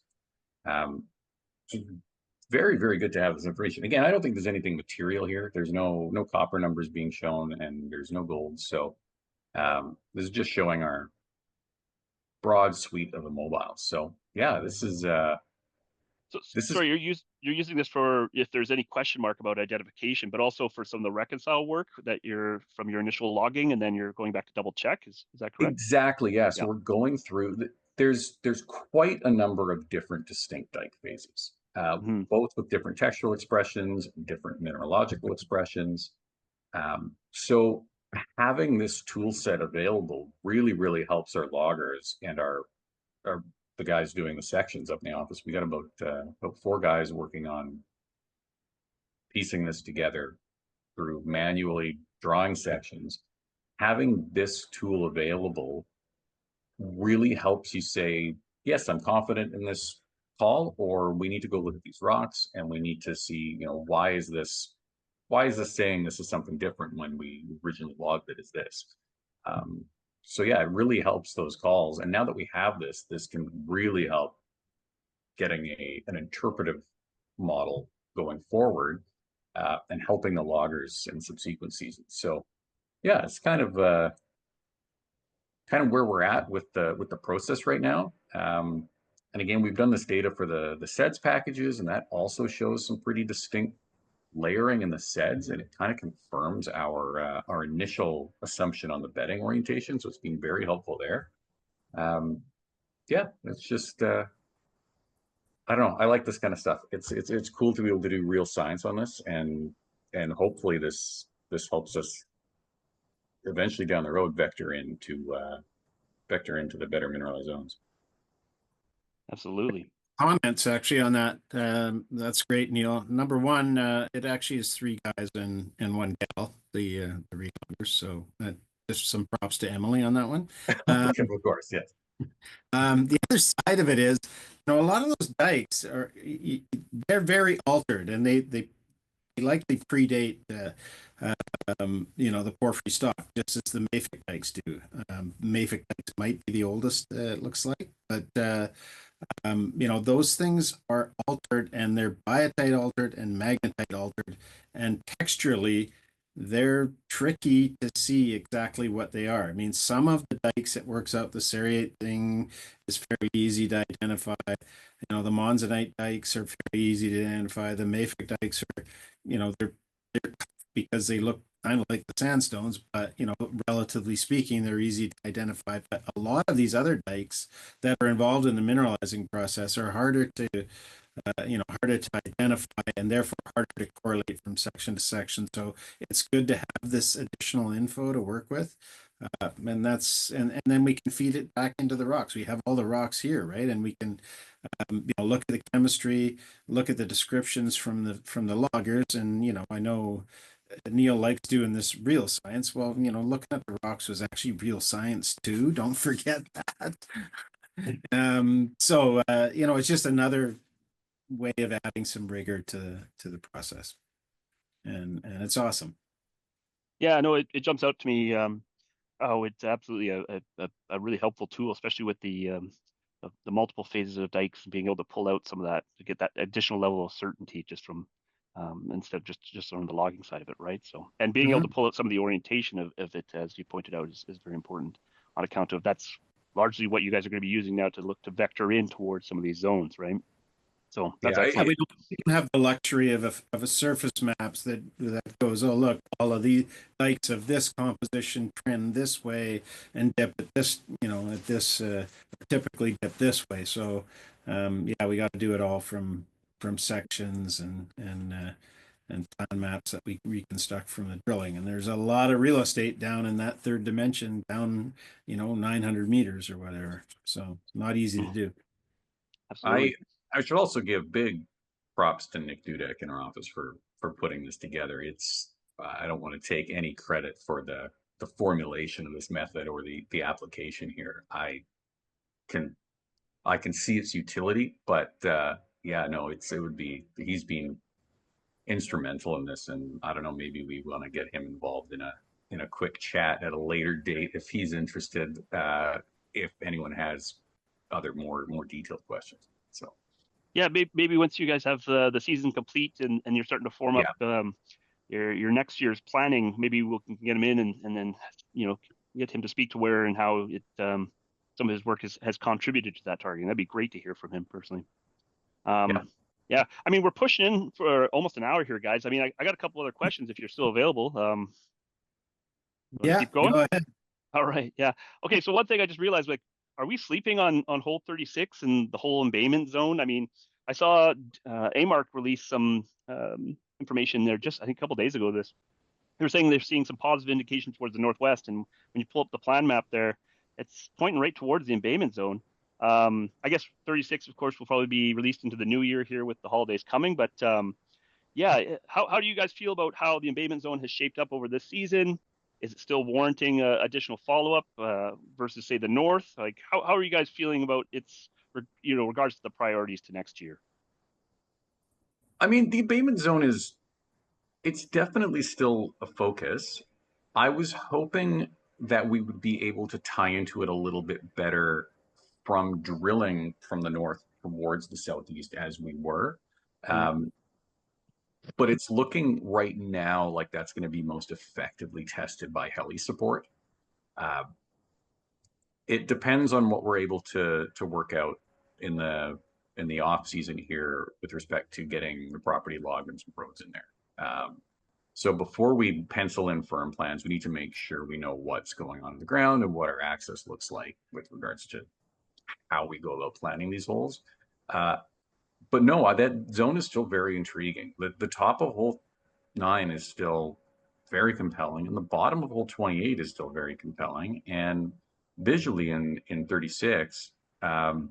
Very, very good to have this information. Again, I don't think there's anything material here. There's no copper numbers being shown, and there's no gold. So this is just showing our broad suite of immobiles. So yeah, this is sorry, you're using this for if there's any question mark about identification, but also for some of the reconcile work that you're from your initial logging, and then you're going back to double check. Is that correct? exactly, yeah. So we're going through. There's quite a number of different distinct dike phases, both with different textural expressions, different mineralogical expressions. So having this tool set available really, really helps our loggers and our the guys doing the sections up in the office. We got about 4 guys working on piecing this together through manually drawing sections. Having this tool available really helps you say, yes, I'm confident in this call, or we need to go look at these rocks and we need to see, why is this saying this is something different when we originally logged it as this? So yeah, it really helps those calls. And now that we have this can really help getting an interpretive model going forward, and helping the loggers in subsequent seasons. So yeah, it's kind of where we're at with the process right now. And again, we've done this data for the SEDS packages, and that also shows some pretty distinct layering in the SEDS, and it kind of confirms our initial assumption on the bedding orientation. So it's been very helpful there. Yeah, it's just I don't know. I like this kind of stuff. It's cool to be able to do real science on this, and hopefully this helps us eventually down the road vector into the better mineralized zones. Absolutely. Comments actually on that. That's great, Neil. Number one, it actually is 3 guys and 1 gal, the reloggers. So just some props to Emily on that one. Of course, yes. The other side of it is, a lot of those dikes they're very altered, and they likely predate the porphyry stock, just as the mafic dikes do. Mafic dikes might be the oldest, it looks like, but those things are altered, and they're biotite altered and magnetite altered, and texturally they're tricky to see exactly what they are. I mean, some of the dikes it works out the serrate thing is very easy to identify. The monzonite dikes are very easy to identify. The mafic dikes are, they're because they look kind of like the sandstones, but relatively speaking, they're easy to identify. But a lot of these other dikes that are involved in the mineralizing process are harder to identify, and therefore harder to correlate from section to section. So it's good to have this additional info to work with. And then we can feed it back into the rocks. We have all the rocks here, right? And we can look at the chemistry, look at the descriptions from the loggers, and I know Neil likes doing this real science. Well, looking at the rocks was actually real science too. Don't forget that. It's just another way of adding some rigor to the process, and it's awesome. Yeah, no, it jumps out to me. Oh, it's absolutely a really helpful tool, especially with the multiple phases of dikes and being able to pull out some of that to get that additional level of certainty just from instead of just on the logging side of it, right? So, and being able to Mhm. pull out some of the orientation of it, as you pointed out, is very important on account of that's largely what you guys are going to be using now to look to vector in towards some of these zones, right? So that's Yeah, Yeah, excellent. we don't have the luxury of a surface maps that goes, oh look, all of the dikes of this composition trend this way and dip at this, at this typically dip this way. So yeah, we got to do it all from sections and plan maps that we reconstruct from the drilling. And there's a lot of real estate down in that third dimension, down 900 meters or whatever. So not easy to Mhm. do. I Absolutely. I should also give big props to Nick Dudek in our office for putting this together. It's I don't want to take any credit for the formulation of this method or the application here. Can I can see its utility, but yeah, no, it would be he's been instrumental in this, and I don't know, maybe we want to get him involved in a quick chat at a later date if he's interested. If anyone has other more detailed questions, so Yeah, maybe once you guys have the season complete and you're starting to form up yeah, your next year's planning, maybe we can get him in and then you know get him to speak to where and how it some of his work has contributed to that targeting. That'd be great to hear from him personally. yeah, Yeah, I mean we're pushing in for almost an hour here, guys. I mean I got a couple other questions if you're still available. You want to Yeah, keep going? go ahead. All right, yeah. Okay, so one thing I just realized, like, are we sleeping on hole 36 and the whole embayment zone? I mean, I saw AMark release some information there just I think a couple days ago. They were saying they're seeing some positive indications towards the northwest, and when you pull up the plan map there, it's pointing right towards the embayment zone. I guess 36, of course, will probably be released into the new year here with the holidays coming, but yeah, how do you guys feel about how the embayment zone has shaped up over this season? Is it still warranting additional follow-up versus say the north? Like how are you guys feeling about its regards to the priorities to next year? I mean, the abatement zone is it's definitely still a focus. I was hoping that we would be able to tie into it a little bit better from drilling from the north towards the southeast as we were. Mm. Um, but it's looking right now like that's going to be most effectively tested by heli support. Uh, it depends on what we're able to work out in the off season here with respect to getting the property logged and some roads in there. So before we pencil in firm plans, we need to make sure we know what's going on the ground and what our access looks like with regards to how we go about planning these holes. Uh, but no, that zone is still very intriguing. The top of hole 9 is still very compelling, and the bottom of hole 28 is still very compelling. And visually in 36, um,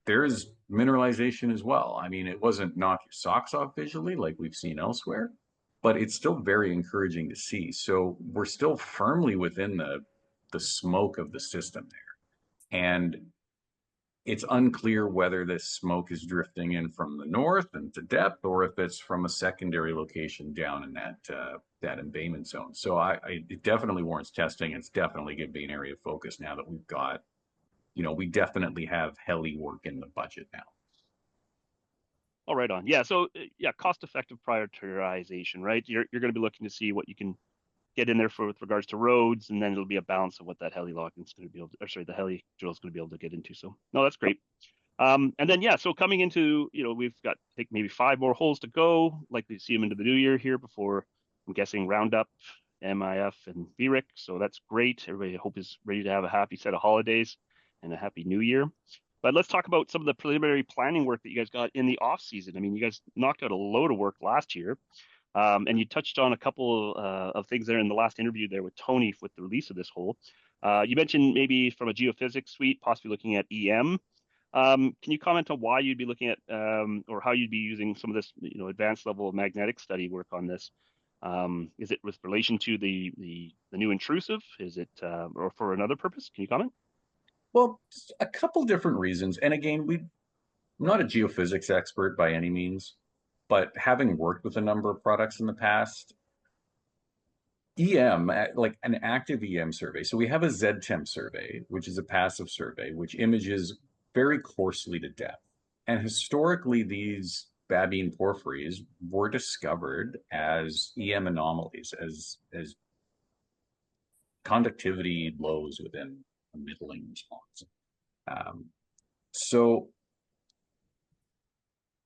there is mineralization as well. I mean, it wasn't knock your socks off visually like we've seen elsewhere, but it's still very encouraging to see. So we're still firmly within the smoke of the system there. And it's unclear whether this smoke is drifting in from the north and to depth, or if it's from a secondary location down in that embayment zone. So it definitely warrants testing. It's definitely going to be an area of focus now that we've got, we definitely have heli work in the budget now. Oh, right on. Yeah, so yeah, cost-effective prioritization, right? You're going to be looking to see what you can get in there for with regards to roads, and then it'll be a balance of what that heli logging is going to be able to, or sorry, the heli drill is going to be able to get into. So no, that's great. And then yeah, so coming into we've got I think maybe five more holes to go. Likely to see them into the new year here before I'm guessing Roundup, MIF, and VRIC. So that's great. Everybody I hope is ready to have a happy set of holidays and a happy new year. But let's talk about some of the preliminary planning work that you guys got in the off season. I mean, you guys knocked out a load of work last year. And you touched on a couple of things there in the last interview there with Tony with the release of this hole. You mentioned maybe from a geophysics suite, possibly looking at EM. Can you comment on why you'd be looking at or how you'd be using some of this, advanced level of magnetic study work on this? Is it with relation to the new intrusive? Is it or for another purpose? Can you comment? Well, a couple different reasons. And again, I'm not a geophysics expert by any means, but having worked with a number of products in the past, EM, like an active EM survey. So we have a Z-Temp survey, which is a passive survey, which images very coarsely to depth. And historically, these babbine porphyries were discovered as EM anomalies, as conductivity lows within a middling response. Um, so,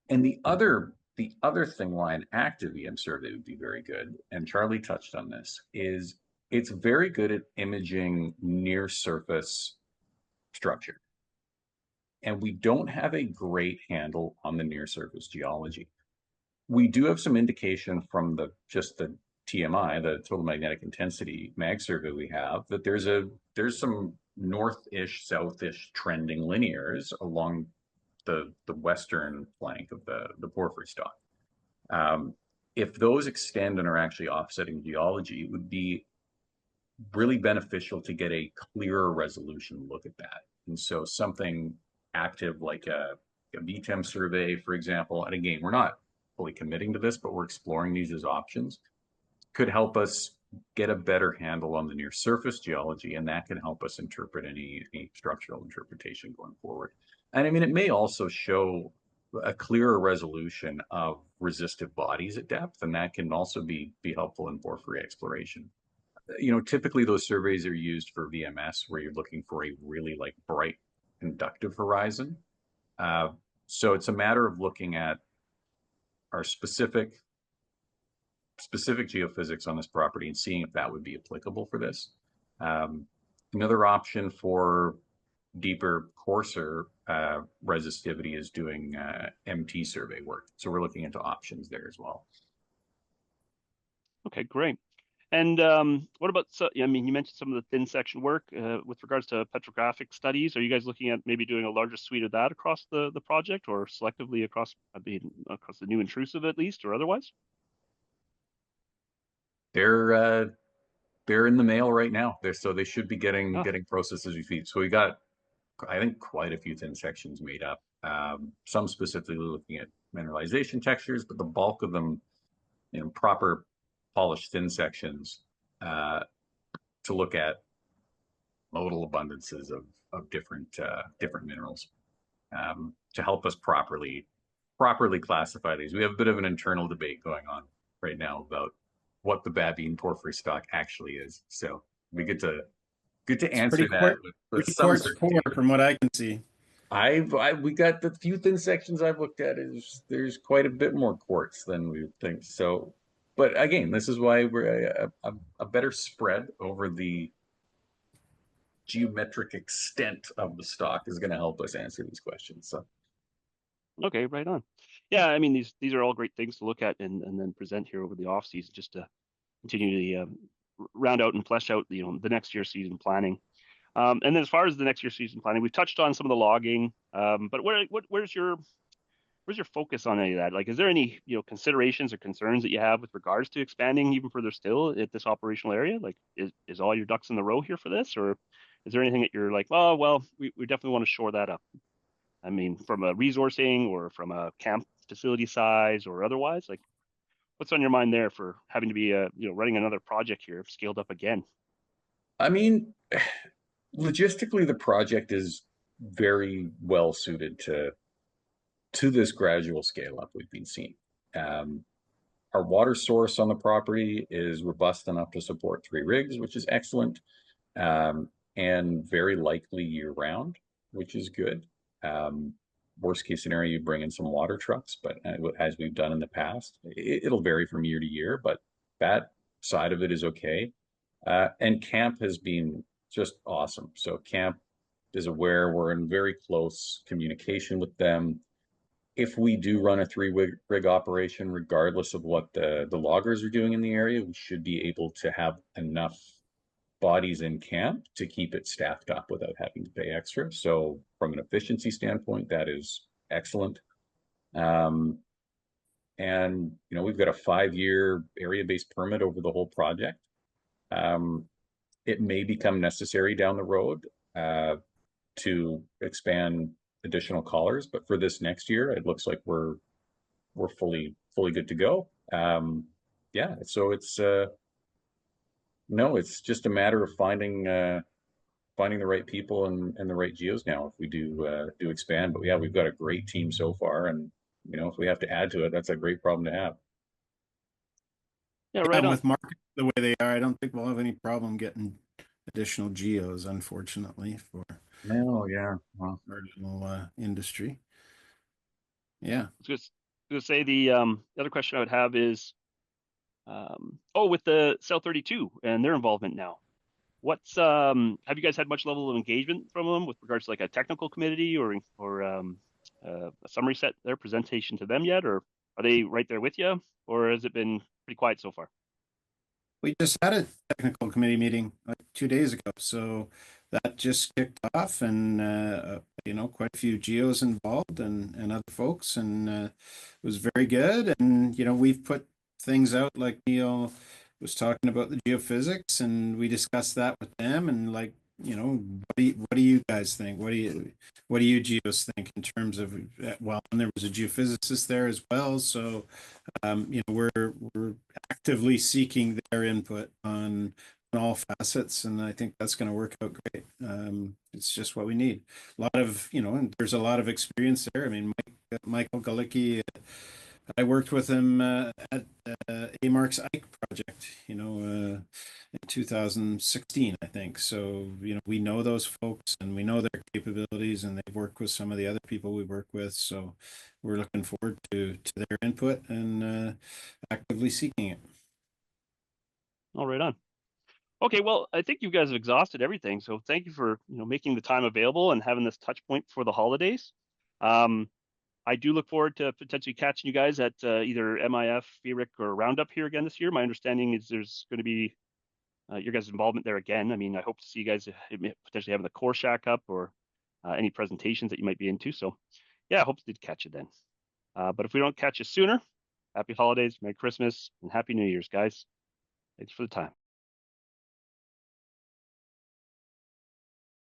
and the other thing why an active EM survey would be very good, and Charlie touched on this, is it's very good at imaging near surface structure. And we don't have a great handle on the near surface geology. We do have some indication from just the TMI, the total magnetic intensity mag survey we have, that there's some north-ish, south-ish trending linears along the western flank of the porphyry stock. If those extend and are actually offsetting geology, it would be really beneficial to get a clearer resolution look at that. And so something active like a VTEM survey, for example, and again, we're not fully committing to this, but we're exploring these as options, could help us get a better handle on the near surface geology, and that can help us interpret any structural interpretation going forward. And I mean, it may also show a clearer resolution of resistive bodies at depth, and that can also be helpful in porphyry exploration. Typically those surveys are used for VMS where you're looking for a really like bright conductive horizon. So it's a matter of looking at our specific geophysics on this property and seeing if that would be applicable for this. Another option for deeper, coarser resistivity is doing MT survey work. So we're looking into options there as well. Okay, great. And what about, I mean, you mentioned some of the thin section work with regards to petrographic studies. Are you guys looking at maybe doing a larger suite of that across the project or selectively across the new intrusive at least or otherwise? They're in the mail right now. So they should be getting Ah, processed as we feed. So we got, I think, quite a few thin sections made up. Some specifically looking at mineralization textures, but the bulk of them, proper polished thin sections to look at modal abundances of different minerals to help us properly classify these. We have a bit of an internal debate going on right now about what the babbine porphyry stock actually is. So we get to It's answer that with pretty some quartz poor certainty. from what I can see. We got the few thin sections I've looked at is there's quite a bit more quartz than we would think. So, but again, this is why we're a better spread over the geometric extent of the stock is going to help us answer these questions. So, okay, right on. Yeah, I mean these are all great things to look at and then present here over the off season just to continue to round out and flesh out the next year's season planning. And then as far as the next year's season planning, we've touched on some of the logging, but where's your focus on any of that? Like, is there any considerations or concerns that you have with regards to expanding even further still at this operational area? Like, is all your ducks in the row here for this, or is there anything that you're like, oh well, we definitely want to shore that up? I mean, from a resourcing or from a camp facility size or otherwise, like, what's on your mind there for having to be running another project here, scaled up again? I mean, logistically, the project is very well suited to this gradual scale up we've been seeing. Um, our water source on the property is robust enough to support 3 rigs, which is excellent, and very likely year round, which is good. Um, Worst case scenario, you bring in some water trucks, but as we've done in the past, it'll vary from year to year, but that side of it is okay. And camp has been just awesome. So camp is aware we're in very close communication with them. if we do run a rig operation, regardless of what the loggers are doing in the area, we should be able to have enough bodies in camp to keep it staffed up without having to pay extra. So from an efficiency standpoint, that is excellent. And we've got a 5-year area-based permit over the whole project. It may become necessary down the road to expand additional collars, but for this next year, it looks like we're fully good to go. Yeah, so it's no, it's just a matter of finding the right people and the right geos now if we do expand. But yeah, we've got a great team so far, and if we have to add to it, that's a great problem to have. Yeah, Yeah, right and on. with markets the way they are, I don't think we'll have any problem getting additional geos, unfortunately, for No, yeah. Well, marginal industry. Yeah. I was gonna say the other question I would have is, with the Cell 32 and their involvement now. What's have you guys had much level of engagement from them with regards to like a technical committee or a summary set their presentation to them yet, or are they right there with you, or has it been pretty quiet so far? We just had a technical committee meeting like 2 days ago, so that just kicked off, and quite a few geos involved and other folks, and it was very good. And we've put things out like Neil was talking about the geophysics, and we discussed that with them, and like what do you guys think? What do you geos think in terms of well, and there was a geophysicist there as well, so we're actively seeking their input on all facets, and I think that's going to work out great. It's just what we need. A lot of, and there's a lot of experience there. I mean, Michael Galicki, I worked with him at A-Mark's Ike project, in 2016, I think. So, we know those folks and we know their capabilities, and they've worked with some of the other people we work with. So we're looking forward to their input and actively seeking it. All right on. Okay, well, I think you guys have exhausted everything. So thank you for making the time available and having this touch point for the holidays. Um, I do look forward to potentially catching you guys at either MIF, VRIC, or Roundup here again this year. My understanding is there's going to be your guys' involvement there again. I mean, I hope to see you guys potentially having the Core Shack up or any presentations that you might be into. So, yeah, I hope to catch you then. But if we don't catch you sooner, happy holidays, Merry Christmas, and Happy New Year's, guys. Thanks for the time.